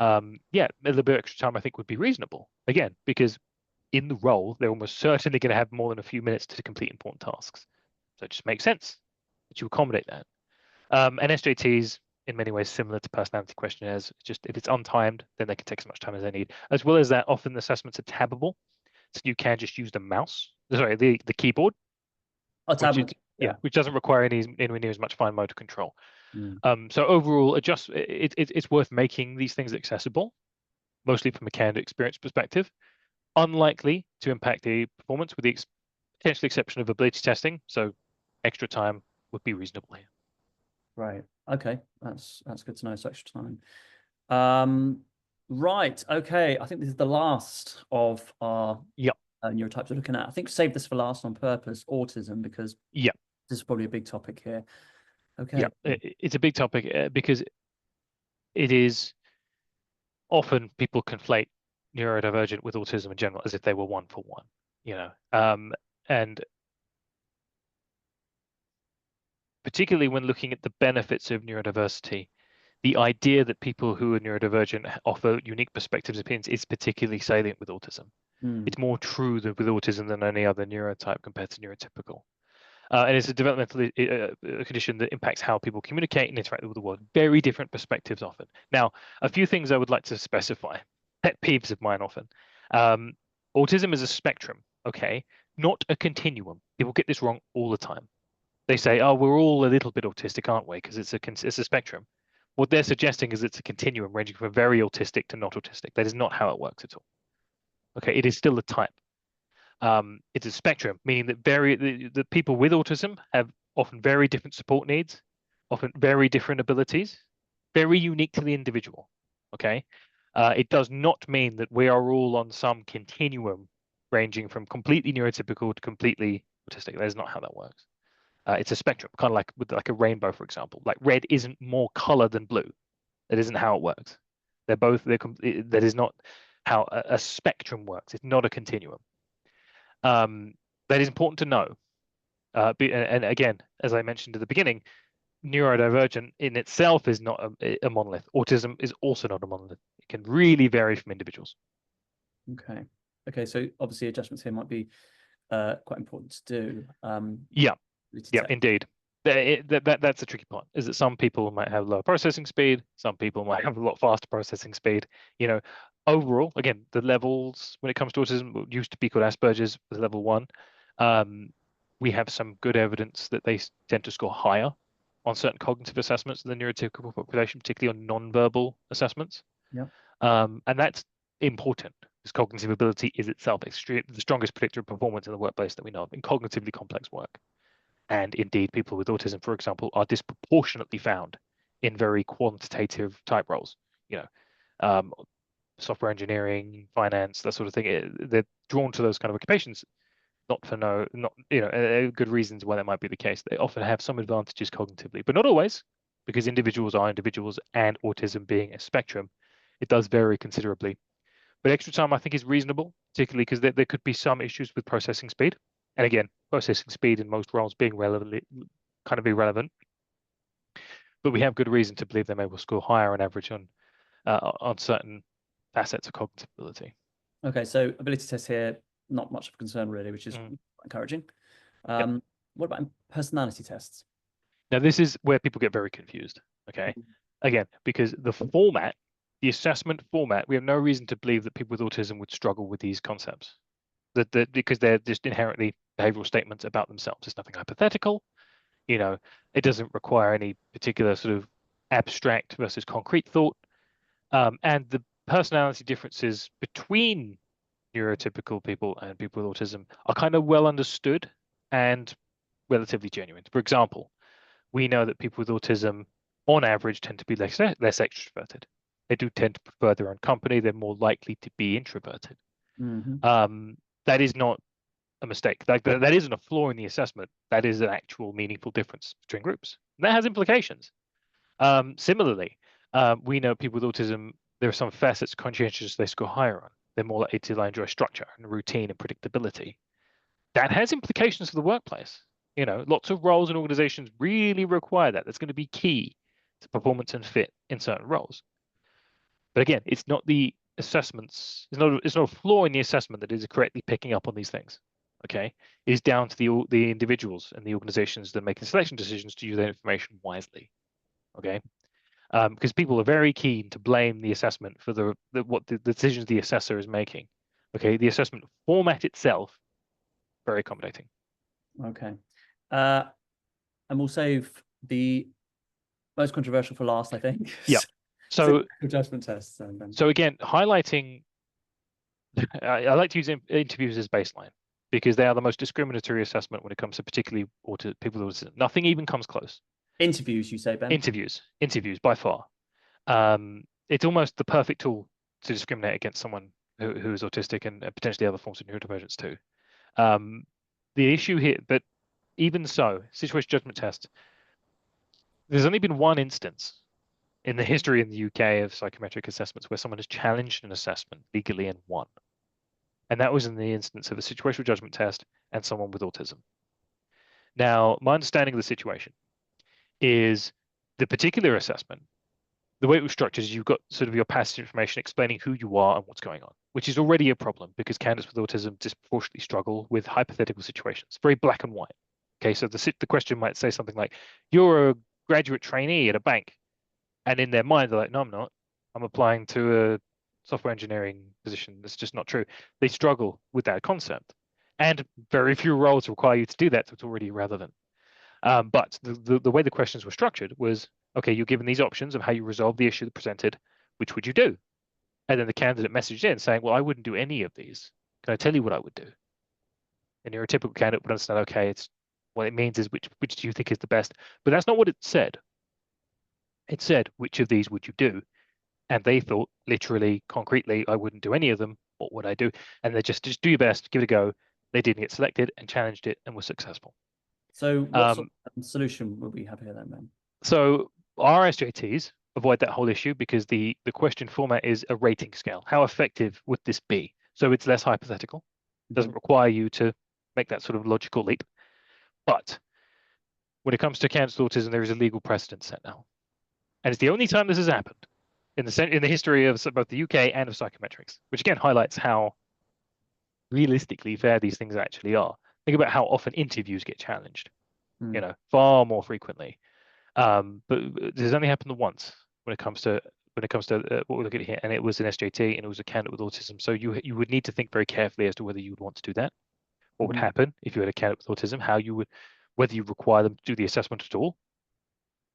yeah, a little bit extra time I think would be reasonable. Again, because in the role, they're almost certainly going to have more than a few minutes to complete important tasks. So it just makes sense that you accommodate that. And SJTs, in many ways, similar to personality questionnaires. Just if it's untimed, then they can take as much time as they need. As well as that, often the assessments are tabbable, so you can just use the mouse, sorry, the keyboard, Oh, tablet. which doesn't require anywhere near as much fine motor control. Mm. So overall, it's worth making these things accessible, mostly from a candidate experience perspective. Unlikely to impact the performance, with the potential exception of ability testing. So extra time would be reasonable here. Right. Okay. That's good to know. So extra time. Right. Okay. I think this is the last of our neurotypes we're looking at. I think save this for last on purpose, autism, because this is probably a big topic here. Okay. Yeah, it's a big topic because it is often people conflate neurodivergent with autism in general as if they were one for one, and particularly when looking at the benefits of neurodiversity, the idea that people who are neurodivergent offer unique perspectives and opinions is particularly salient with autism. It's more true with autism than any other neurotype compared to neurotypical. And it's a developmental condition that impacts how people communicate and interact with the world. Very different perspectives often. Now, a few things I would like to specify. Pet peeves of mine often. Autism is a spectrum, okay? Not a continuum. People get this wrong all the time. They say, oh, we're all a little bit autistic, aren't we? Because it's a spectrum. What they're suggesting is it's a continuum ranging from very autistic to not autistic. That is not how it works at all. Okay, it is still a type. It's a spectrum, meaning that the people with autism have often very different support needs, often very different abilities, very unique to the individual. Okay, it does not mean that we are all on some continuum ranging from completely neurotypical to completely autistic. That is not how that works. It's a spectrum, kind of like with like a rainbow, for example. Like red isn't more color than blue. That isn't how it works. That is not how a spectrum works. It's not a continuum. That is important to know. And again, as I mentioned at the beginning, neurodivergent in itself is not a monolith. Autism is also not a monolith. It can really vary from individuals. Okay. Okay. So obviously adjustments here might be quite important to do. Yeah, indeed. That's the tricky part, is that some people might have lower processing speed, some people might have a lot faster processing speed. Overall, again, the levels when it comes to autism used to be called Asperger's with level 1. We have some good evidence that they tend to score higher on certain cognitive assessments than the neurotypical population, particularly on non-verbal assessments. Yeah. And that's important, because cognitive ability is itself the strongest predictor of performance in the workplace that we know of in cognitively complex work. And indeed, people with autism, for example, are disproportionately found in very quantitative type roles. Software engineering, finance, that sort of thing. They're drawn to those kind of occupations, not good reasons why that might be the case. They often have some advantages cognitively, but not always, because individuals are individuals, and autism being a spectrum, it does vary considerably. But extra time, I think, is reasonable, particularly because there could be some issues with processing speed. And again, processing speed in most roles being kind of irrelevant. But we have good reason to believe they may well score higher on average on certain facets of cognitive ability. Okay, so ability tests here, not much of a concern really, which is encouraging. What about personality tests? Now, this is where people get very confused. Okay, again, because the assessment format, we have no reason to believe that people with autism would struggle with these concepts. Because they're just inherently behavioral statements about themselves. It's nothing hypothetical. It doesn't require any particular sort of abstract versus concrete thought. And the personality differences between neurotypical people and people with autism are kind of well understood and relatively genuine. For example, we know that people with autism, on average, tend to be less extroverted. They do tend to prefer their own company. They're more likely to be introverted. That is not a mistake. That isn't a flaw in the assessment. That is an actual meaningful difference between groups. And that has implications. Similarly, we know people with autism, there are some facets conscientious they score higher on. They're more likely to enjoy structure and routine and predictability. That has implications for the workplace. You know, lots of roles and organizations really require that. That's going to be key to performance and fit in certain roles. But again, it's not the assessments, it's not a flaw in the assessment that is correctly picking up on these things. Okay, it is down to the individuals and the organizations that are making selection decisions to use that information wisely. Okay, because people are very keen to blame the assessment for the decisions the assessor is making. Okay, the assessment format itself, very accommodating. Okay, and we'll save the most controversial for last, I think. Yeah. So judgment tests. So again, highlighting, I like to use interviews as baseline because they are the most discriminatory assessment when it comes to particularly people with autism. Nothing even comes close. Interviews, you say, Ben? Interviews by far. It's almost the perfect tool to discriminate against someone who is autistic and potentially other forms of neurodivergence too. The issue here, but even so, situation judgment test, there's only been one instance in the history in the UK of psychometric assessments where someone has challenged an assessment legally and won. And that was in the instance of a situational judgment test and someone with autism. Now, my understanding of the situation is the particular assessment, the way it was structured is you've got sort of your passage information explaining who you are and what's going on, which is already a problem because candidates with autism disproportionately struggle with hypothetical situations, very black and white. Okay, so the question might say something like, you're a graduate trainee at a bank. And in their mind, they're like, no, I'm not. I'm applying to a software engineering position. That's just not true. They struggle with that concept. And very few roles require you to do that, so it's already irrelevant. But the way the questions were structured was, okay, you're given these options of how you resolve the issue presented. Which would you do? And then the candidate messaged in saying, well, I wouldn't do any of these. Can I tell you what I would do? And you're a typical candidate would understand, okay, it's what it means is which do you think is the best? But that's not what it said. It said, which of these would you do? And they thought literally, concretely, I wouldn't do any of them. What would I do? And they just do your best, give it a go. They didn't get selected and challenged it and were successful. So what sort of solution would we have here then? So our SJTs avoid that whole issue because the question format is a rating scale. How effective would this be? So it's less hypothetical. It doesn't require you to make that sort of logical leap. But when it comes to candidates with autism, there is a legal precedent set now. And it's the only time this has happened in the history of both the UK and of psychometrics, which again highlights how realistically fair these things actually are. Think about how often interviews get challenged, you know, far more frequently. But this has only happened once when it comes to what we're looking at here, and it was an SJT and it was a candidate with autism. So you would need to think very carefully as to whether you would want to do that. What would happen if you had a candidate with autism? How you would, whether you require them to do the assessment at all.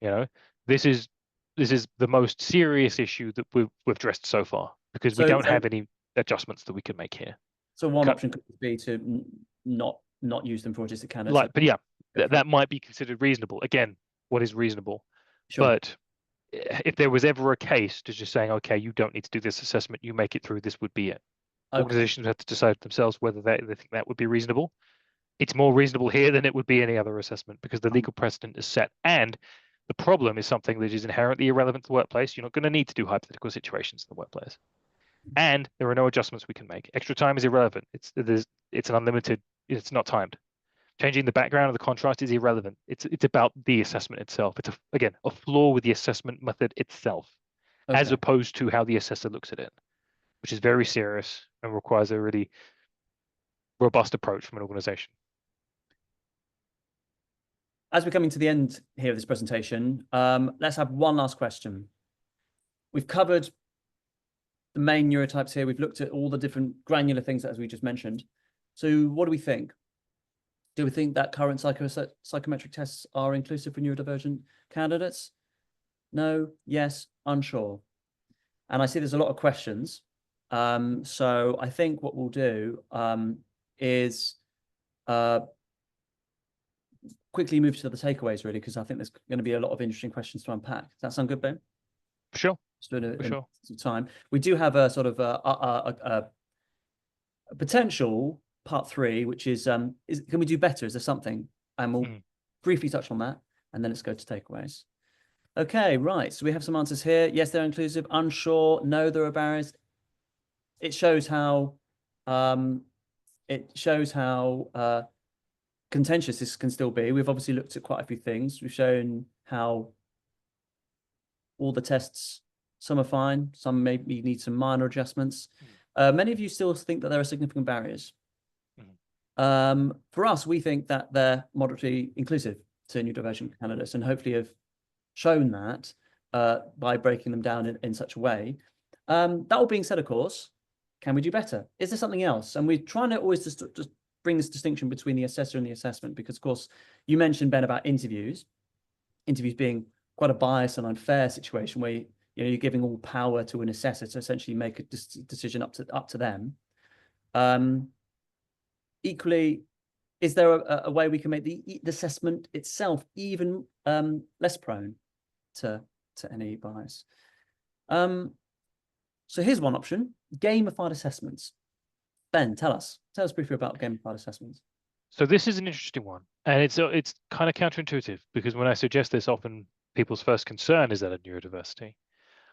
You know, this is the most serious issue that we've addressed so far because we don't have any adjustments that we can make here. So one option could be to not use them for autistic candidates. But yeah, that might be considered reasonable. Again, what is reasonable? Sure. But if there was ever a case to just saying, okay, you don't need to do this assessment, you make it through, this would be it. Okay. Organizations have to decide themselves whether they think that would be reasonable. It's more reasonable here than it would be any other assessment because the legal precedent is set. And the problem is something that is inherently irrelevant to the workplace. You're not going to need to do hypothetical situations in the workplace. And there are no adjustments we can make. Extra time is irrelevant. It's an unlimited, it's not timed. Changing the background of the contrast is irrelevant. It's about the assessment itself. It's again a flaw with the assessment method itself, as opposed to how the assessor looks at it, which is very serious and requires a really robust approach from an organization. As we're coming to the end here of this presentation, let's have one last question. We've covered the main neurotypes here. We've looked at all the different granular things as we just mentioned. So what do we think? Do we think that current psychometric tests are inclusive for neurodivergent candidates? No, yes, unsure. And I see there's a lot of questions. So I think what we'll do is quickly move to the takeaways, really, because I think there's going to be a lot of interesting questions to unpack. Does that sound good, Ben? Sure. Just doing For sure. some time. We do have a sort of a potential part 3, which is can we do better? Is there something? And we'll briefly touch on that, and then let's go to takeaways. Okay, right. So we have some answers here. Yes, they're inclusive. Unsure. No, there are barriers. It shows how contentious this can still be. We've obviously looked at quite a few things. We've shown how all the tests, some are fine, some maybe need some minor adjustments. Many of you still think that there are significant barriers. For us, we think that they're moderately inclusive to neurodivergent candidates, and hopefully have shown that by breaking them down in such a way. That all being said, of course, can we do better? Is there something else? And we're trying to always just bring this distinction between the assessor and the assessment, because, of course, you mentioned, Ben, about interviews being quite a biased and unfair situation where you're giving all power to an assessor to essentially make a decision up to them. Equally, is there a way we can make the assessment itself even less prone to any bias? So here's one option: gamified assessments. Ben, tell us briefly about gamified assessments. So this is an interesting one, and it's kind of counterintuitive, because when I suggest this, often people's first concern is that of neurodiversity,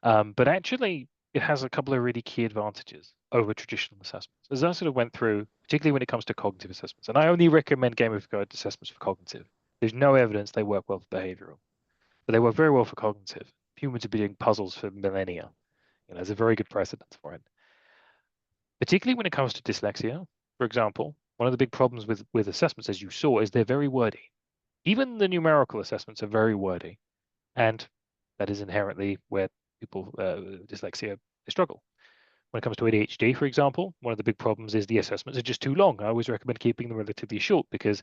but actually it has a couple of really key advantages over traditional assessments, as I sort of went through, particularly when it comes to cognitive assessments. And I only recommend gamified assessments for cognitive. There's no evidence they work well for behavioral, but they work very well for cognitive. Humans have been doing puzzles for millennia. There's a very good precedent for it. Particularly when it comes to dyslexia, for example, one of the big problems with assessments, as you saw, is they're very wordy. Even the numerical assessments are very wordy, and that is inherently where people with dyslexia struggle. When it comes to ADHD, for example, one of the big problems is the assessments are just too long. I always recommend keeping them relatively short, because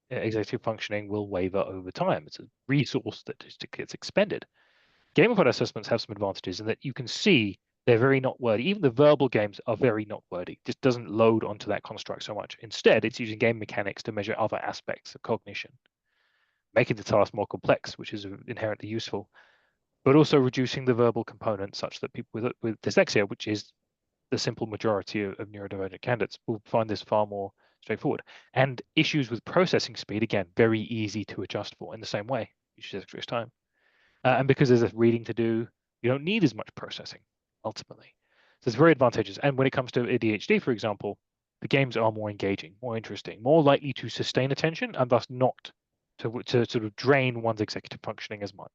executive functioning will waver over time. It's a resource that just gets expended. Gamified assessments have some advantages in that you can see they're very not wordy. Even the verbal games are very not wordy. It just doesn't load onto that construct so much. Instead, it's using game mechanics to measure other aspects of cognition, making the task more complex, which is inherently useful, but also reducing the verbal component such that people with dyslexia, which is the simple majority of neurodivergent candidates, will find this far more straightforward. And issues with processing speed, again, very easy to adjust for in the same way. You should extra time. And because there's a reading to do, you don't need as much processing, ultimately. So it's very advantageous. And when it comes to ADHD, for example, the games are more engaging, more interesting, more likely to sustain attention, and thus not to sort of drain one's executive functioning as much.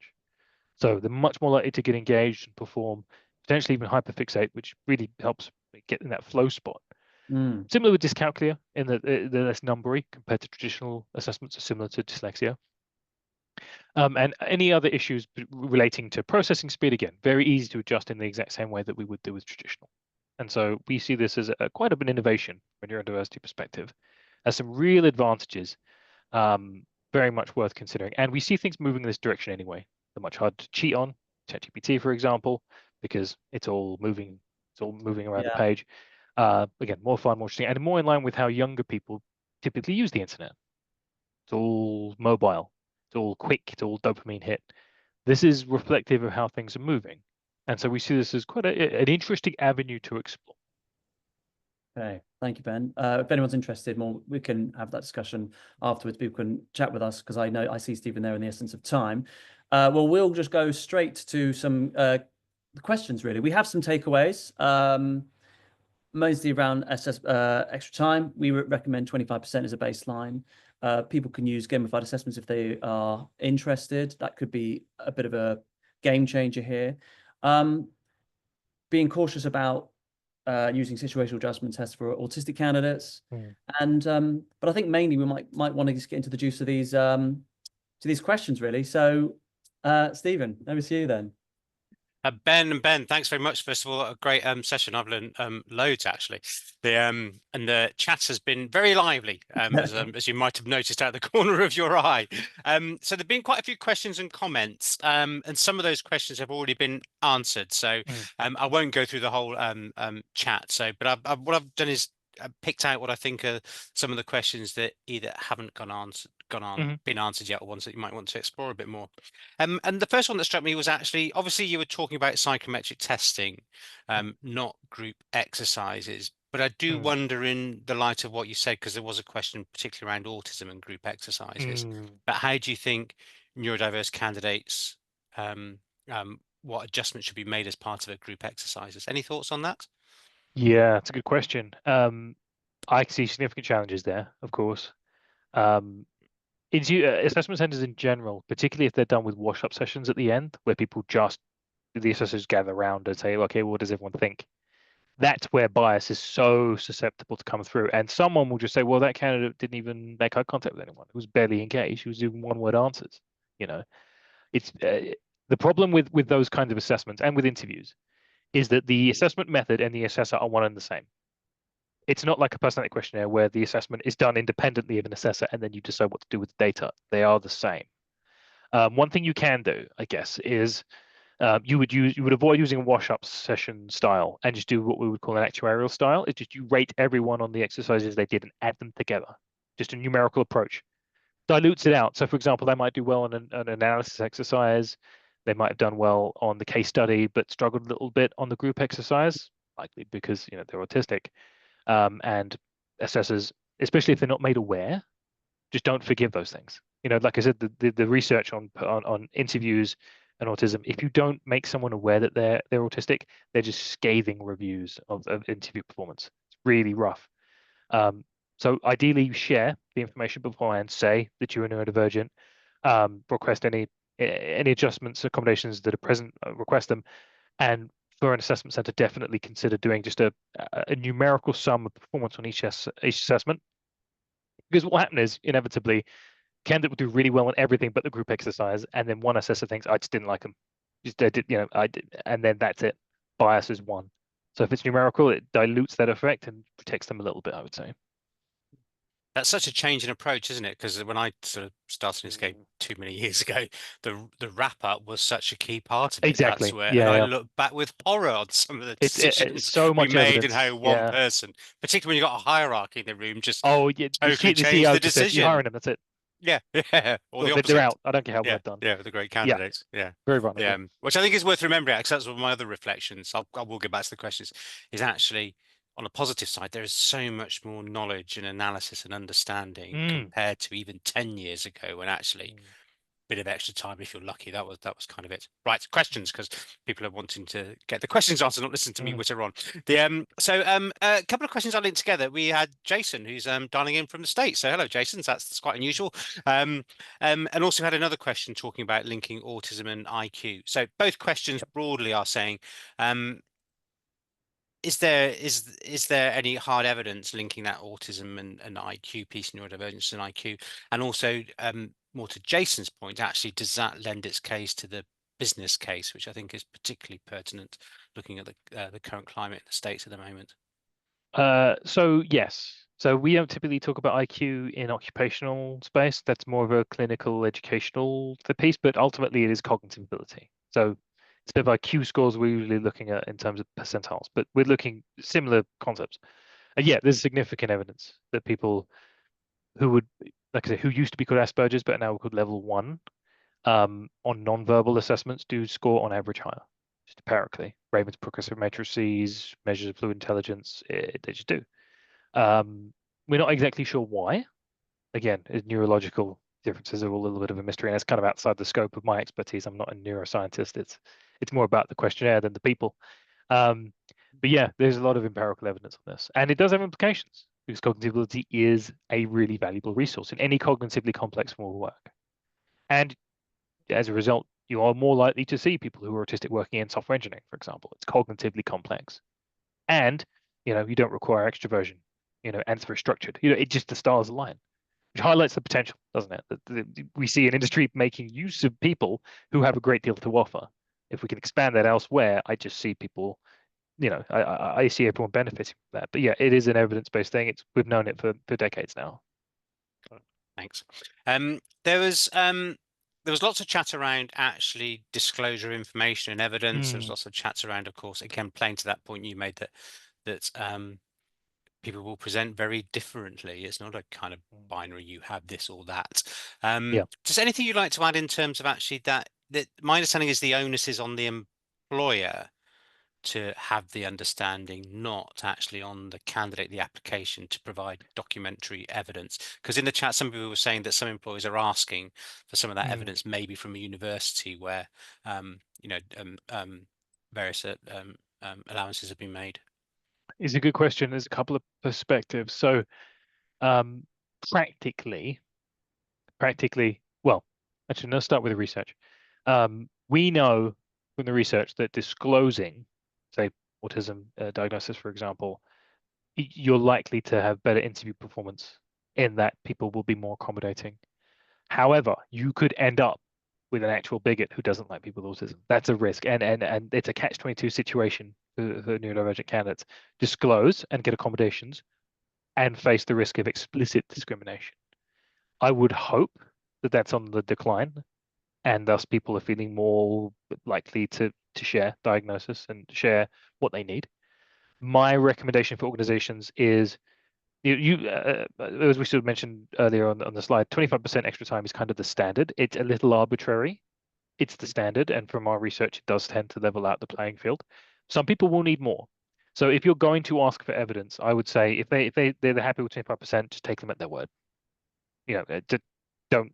So they're much more likely to get engaged and perform, potentially even hyperfixate, which really helps get in that flow spot. Similar with dyscalculia, in that they're less numbery compared to traditional assessments, are similar to dyslexia. And any other issues relating to processing speed, again, very easy to adjust in the exact same way that we would do with traditional. And so we see this as quite an innovation from a neurodiversity perspective, has some real advantages, very much worth considering. And we see things moving in this direction anyway. They're much harder to cheat on, ChatGPT, for example, because it's all moving around the page. Again, more fun, more interesting, and more in line with how younger people typically use the internet. It's all mobile. It's all quick, it's all dopamine hit. This is reflective of how things are moving. And so we see this as quite an interesting avenue to explore. Okay, thank you, Ben. If anyone's interested more, we can have that discussion afterwards. People can chat with us, because I see Stephen there in the essence of time. Well, we'll just go straight to some questions, really. We have some takeaways, mostly around extra time. We recommend 25% as a baseline. People can use gamified assessments if they are interested. That could be a bit of a game changer here. Being cautious about using situational adjustment tests for autistic candidates, and but I think mainly we might want to just get into the juice of these questions, really. So, Stephen, over to you then. Ben, thanks very much. First of all, a great session. I've learned loads actually. And the chat has been very lively, as you might have noticed out the corner of your eye. So there've been quite a few questions and comments, and some of those questions have already been answered. So I won't go through the whole chat. So, but what I've done is picked out what I think are some of the questions that either haven't been answered yet, or ones that you might want to explore a bit more. And the first one that struck me was actually, obviously, you were talking about psychometric testing, not group exercises. But I do wonder, in the light of what you said, because there was a question particularly around autism and group exercises, but how do you think neurodiverse candidates, what adjustments should be made as part of a group exercises? Any thoughts on that? Yeah, it's a good question. I see significant challenges there, of course. Assessment centers in general, particularly if they're done with wash-up sessions at the end, where the assessors gather around and say, okay, what does everyone think? That's where bias is so susceptible to come through. And someone will just say, well, that candidate didn't even make eye contact with anyone. It was barely engaged. He was doing one-word answers. It's the problem with those kinds of assessments and with interviews is that the assessment method and the assessor are one and the same. It's not like a personality questionnaire where the assessment is done independently of an assessor and then you decide what to do with the data. They are the same. One thing you can do, I guess, is you would avoid using a wash-up session style and just do what we would call an actuarial style. It's just you rate everyone on the exercises they did and add them together. Just a numerical approach. Dilutes it out. So, for example, they might do well on an analysis exercise. They might have done well on the case study, but struggled a little bit on the group exercise, likely because they're autistic. And assessors, especially if they're not made aware, just don't forgive those things. Like I said, the research on interviews and autism, if you don't make someone aware that they're autistic, they're just scathing reviews of interview performance. It's really rough. So ideally, you share the information beforehand, say that you're neurodivergent, request any adjustments, accommodations that are present, request them, and for an assessment center, definitely consider doing just a numerical sum of performance on each assessment. Because what will happen is, inevitably, candidate will do really well on everything but the group exercise, and then one assessor thinks, I just didn't like them. I did, and then that's it. Bias is one. So if it's numerical, it dilutes that effect and protects them a little bit, I would say. That's such a change in approach, isn't it? Because when I sort of started in this game too many years ago, the wrap up was such a key part of it. Exactly. That's where, Yeah, and I yeah. look back with horror on some of the It's decisions so we much made and evidence. how one person, particularly when you got a hierarchy in the room, just the totally changed CEO the just said, you're decision. hiring them, that's it. Yeah, or the They're opposite. out. I don't care how well Yeah, done. yeah, the great candidates. Yeah, Very vulnerable. yeah. Which I think is worth remembering, because that's one of my other reflections. I will get back to the questions. Is actually, on a positive side, there is so much more knowledge and analysis and understanding compared to even 10 years ago, when actually bit of extra time, if you're lucky. That was kind of it. Right, questions, because people are wanting to get the questions answered, not listen to me witter on. A couple of questions I linked together. We had Jason, who's dialing in from the States. So hello, Jason. That's quite unusual. And also had another question talking about linking autism and IQ. So both questions broadly are saying, is there any hard evidence linking that autism and IQ piece, neurodivergence and IQ, and also more to Jason's point, actually, does that lend its case to the business case, which I think is particularly pertinent, looking at the current climate in the States at the moment? So yes. So we don't typically talk about IQ in occupational space. That's more of a clinical, educational piece, but ultimately it is cognitive ability. So instead of IQ scores, we're usually looking at in terms of percentiles, but we're looking similar concepts. And yeah, there's significant evidence that people who would, like I say, who used to be called Asperger's, but now called level 1, on non-verbal assessments do score on average higher, just empirically. Raven's progressive matrices, measures of fluid intelligence, they just do. We're not exactly sure why. Again, neurological differences are all a little bit of a mystery, and it's kind of outside the scope of my expertise. I'm not a neuroscientist. It's more about the questionnaire than the people. But yeah, there's a lot of empirical evidence on this, and it does have implications, because cognitive ability is a really valuable resource in any cognitively complex form of work. And as a result, you are more likely to see people who are autistic working in software engineering, for example. It's cognitively complex. And, you don't require extroversion, and it's very structured. It just, the stars align, which highlights the potential, doesn't it? That we see an industry making use of people who have a great deal to offer. If we can expand that elsewhere, I just see people, I see everyone benefiting from that. But yeah, it is an evidence-based thing. We've known it for decades now. Thanks. There was lots of chat around actually disclosure of information and evidence. There was lots of chats around, of course, again, playing to that point you made that people will present very differently. It's not a kind of binary, you have this or that. Yeah. Just anything you'd like to add in terms of actually that my understanding is the onus is on the employer to have the understanding, not actually on the candidate, the application, to provide documentary evidence. Because in the chat, some people were saying that some employers are asking for some of that evidence, maybe from a university where, various allowances have been made. It's a good question. There's a couple of perspectives. So, practically, well, actually, let's start with the research. We know from the research that disclosing, say, autism diagnosis, for example, you're likely to have better interview performance in that people will be more accommodating. However, you could end up with an actual bigot who doesn't like people with autism. That's a risk, and it's a catch-22 situation for neurodivergent candidates. Disclose and get accommodations, and face the risk of explicit discrimination. I would hope that that's on the decline, and thus people are feeling more likely to share diagnosis and share what they need. My recommendation for organizations is as we sort of mentioned earlier on the slide, 25% extra time is kind of the standard. It's a little arbitrary. It's the standard, and from our research, it does tend to level out the playing field. Some people will need more. So if you're going to ask for evidence, I would say if they're happy with 25%, just take them at their word. Don't,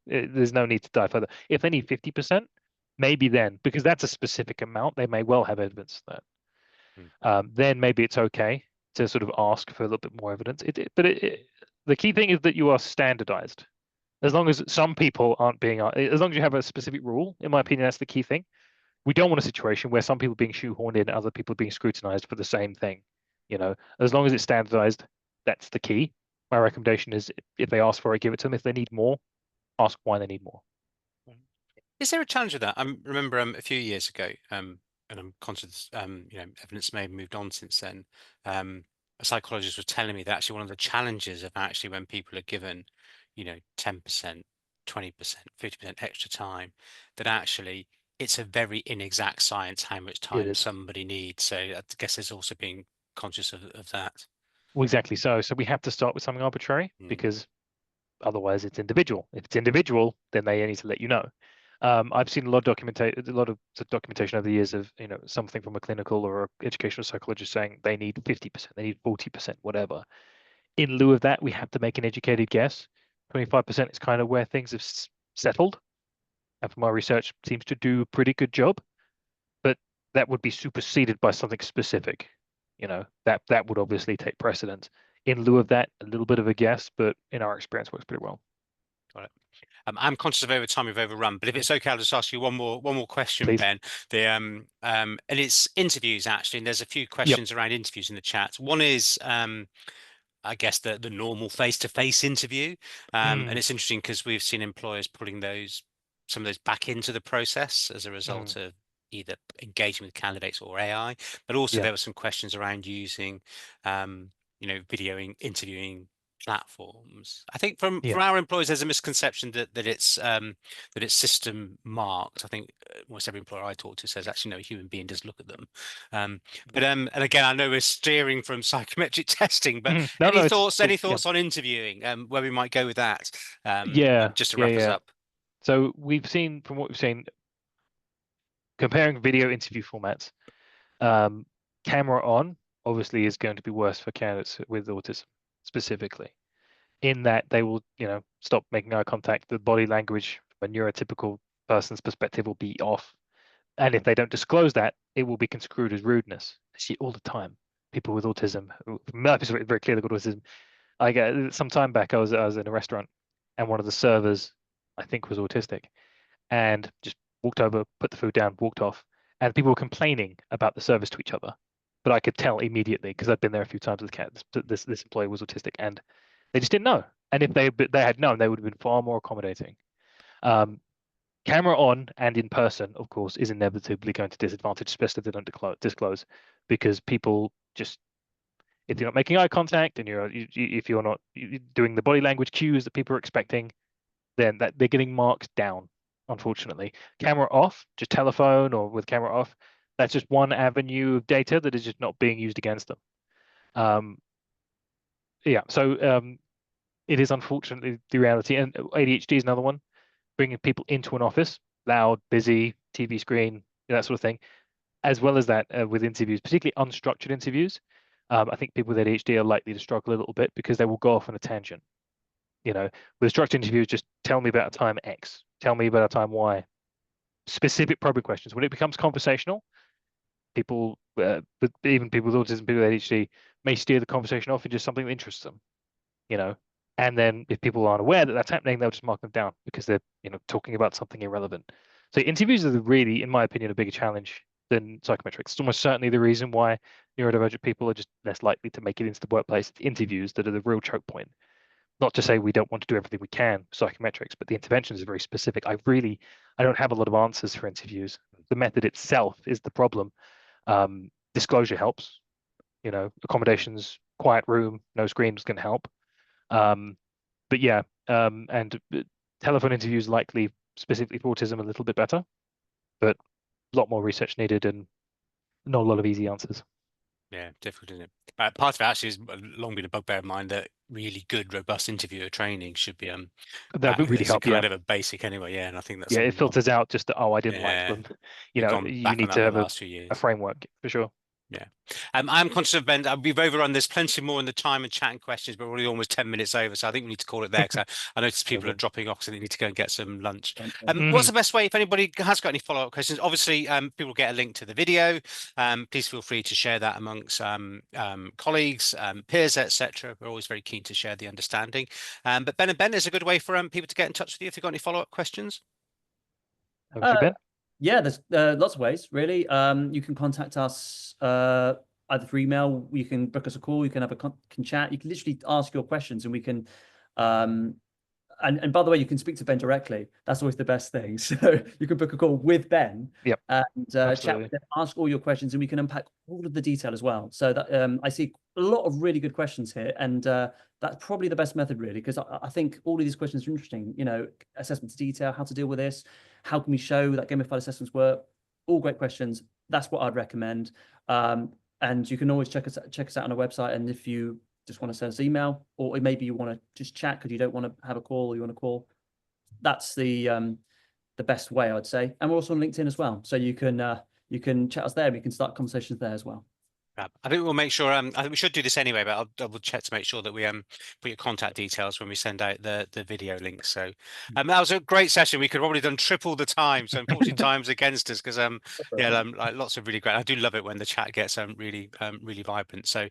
there's no need to dive further. If they need 50%, maybe then, because that's a specific amount, they may well have evidence of that. Then maybe it's okay to sort of ask for a little bit more evidence. The key thing is that you are standardized. As long as some people aren't being, as long as you have a specific rule, in my opinion, that's the key thing. We don't want a situation where some people are being shoehorned in, other people are being scrutinized for the same thing. As long as it's standardized, that's the key. My recommendation is if they ask for it, give it to them. If they need more, ask why they need more. Is there a challenge with that? I remember a few years ago, and I'm conscious, evidence may have moved on since then. A psychologist was telling me that actually one of the challenges of actually when people are given, 10%, 20%, 50% extra time, that actually it's a very inexact science how much time somebody needs. So I guess there's also being conscious of that. Well, exactly. So we have to start with something arbitrary because otherwise it's individual. If it's individual, then they need to let you know. I've seen a lot of documentation over the years of something from a clinical or a educational psychologist saying they need 50%, they need 40%, whatever. In lieu of that, we have to make an educated guess. 25% is kind of where things have settled, and from our research, seems to do a pretty good job. But that would be superseded by something specific. That would obviously take precedence. In lieu of that, a little bit of a guess, but in our experience, works pretty well. Got it. I'm conscious of over time we've overrun, but if it's okay, I'll just ask you one more question, Please. Ben. And it's interviews actually, and there's a few questions around interviews in the chat. One is I guess the normal face-to-face interview, and it's interesting because we've seen employers putting some of those back into the process as a result of either engaging with candidates or AI, but also there were some questions around using video interviewing platforms. I think from our employers, there's a misconception that it's system marked. I think almost every employer I talk to says actually no human being does look at them. And again, I know we're steering from psychometric testing, but any thoughts on interviewing? Where we might go with that? Just to wrap us up. So from what we've seen, comparing video interview formats, camera on obviously is going to be worse for candidates with autism specifically, in that they will, stop making eye contact. The body language from a neurotypical person's perspective will be off. And if they don't disclose that, it will be construed as rudeness. I see it all the time. People with autism, very clearly got autism. I get some time back, I was in a restaurant and one of the servers, I think, was autistic, and just walked over, put the food down, walked off, and people were complaining about the service to each other. But I could tell immediately because I'd been there a few times with this employee was autistic, and they just didn't know. And if they had known, they would have been far more accommodating. camera on and in person, of course, is inevitably going to disadvantage, especially if they don't disclose, because people just, if you're not making eye contact and if you're not doing the body language cues that people are expecting, then that they're getting marked down, unfortunately. Camera off, just telephone or with camera off, that's just one avenue of data that is just not being used against them. Yeah, so it is unfortunately the reality. And ADHD is another one, bringing people into an office, loud, busy, TV screen, that sort of thing, as well as that with interviews, particularly unstructured interviews. I think people with ADHD are likely to struggle a little bit because they will go off on a tangent. With a structured interviews, just tell me about a time X, tell me about a time Y, specific probing questions. When it becomes conversational, people, even people with autism, people with ADHD, may steer the conversation off into something that interests them. And then if people aren't aware that that's happening, they'll just mark them down because they're talking about something irrelevant. So interviews are really, in my opinion, a bigger challenge than psychometrics. It's almost certainly the reason why neurodivergent people are just less likely to make it into the workplace. Interviews that are the real choke point. Not to say we don't want to do everything we can psychometrics, but the interventions are very specific. I don't have a lot of answers for interviews. The method itself is the problem. Disclosure helps. Accommodations, quiet room, no screens can help. But yeah, and telephone interviews likely specifically for autism a little bit better, but a lot more research needed and not a lot of easy answers. Yeah, difficult, isn't it? Part of it actually has long been a bugbear of mine that really good, robust interviewer training should be That would really as a help, yeah. kind of a basic anyway. Yeah, and I think that's Yeah, it something filters out just that, I didn't like them. we've gone You back on need that to the have last few years. a framework for sure. Yeah. I'm conscious of Ben. We've overrun. There's plenty more in the time and chat and questions, but we're already almost 10 minutes over. So I think we need to call it there because I notice people are dropping off, so they need to go and get some lunch. What's the best way if anybody has got any follow-up questions? Obviously, people get a link to the video. Please feel free to share that amongst colleagues, peers, etc. We're always very keen to share the understanding. But Ben is a good way for people to get in touch with you if you've got any follow-up questions. Ben? Yeah, there's lots of ways, really. You can contact us either through email. You can book us a call. You can have can chat. You can literally ask your questions, and we can. And by the way, you can speak to Ben directly. That's always the best thing. So you can book a call with Ben. Yep. And chat with him, ask all your questions, and we can unpack all of the detail as well. So that I see a lot of really good questions here, and that's probably the best method, really, because I think all of these questions are interesting. Assessment to detail, how to deal with this, how can we show that gamified assessments work? All great questions. That's what I'd recommend. And you can always check us out on our website. And if you just want to send us email, or maybe you want to just chat because you don't want to have a call, or you want to call, that's the best way, I'd say. And we're also on LinkedIn as well, so you can chat us there. We can start conversations there as well. I think we'll make sure. I think we should do this anyway, but I'll double check to make sure that we put your contact details when we send out the video links. So that was a great session. We could have probably done triple the time. So unfortunately, time's against us because like lots of really great. I do love it when the chat gets really vibrant. So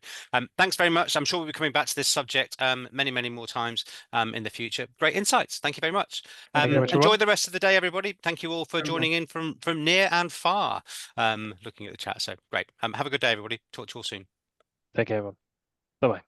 thanks very much. I'm sure we'll be coming back to this subject many more times in the future. Great insights. Thank you very much. Enjoy the rest of the day, everybody. Thank you all for joining in from near and far. Looking at the chat. So great. Have a good day, everybody. Talk to you all soon. Take care, everyone. Bye-bye.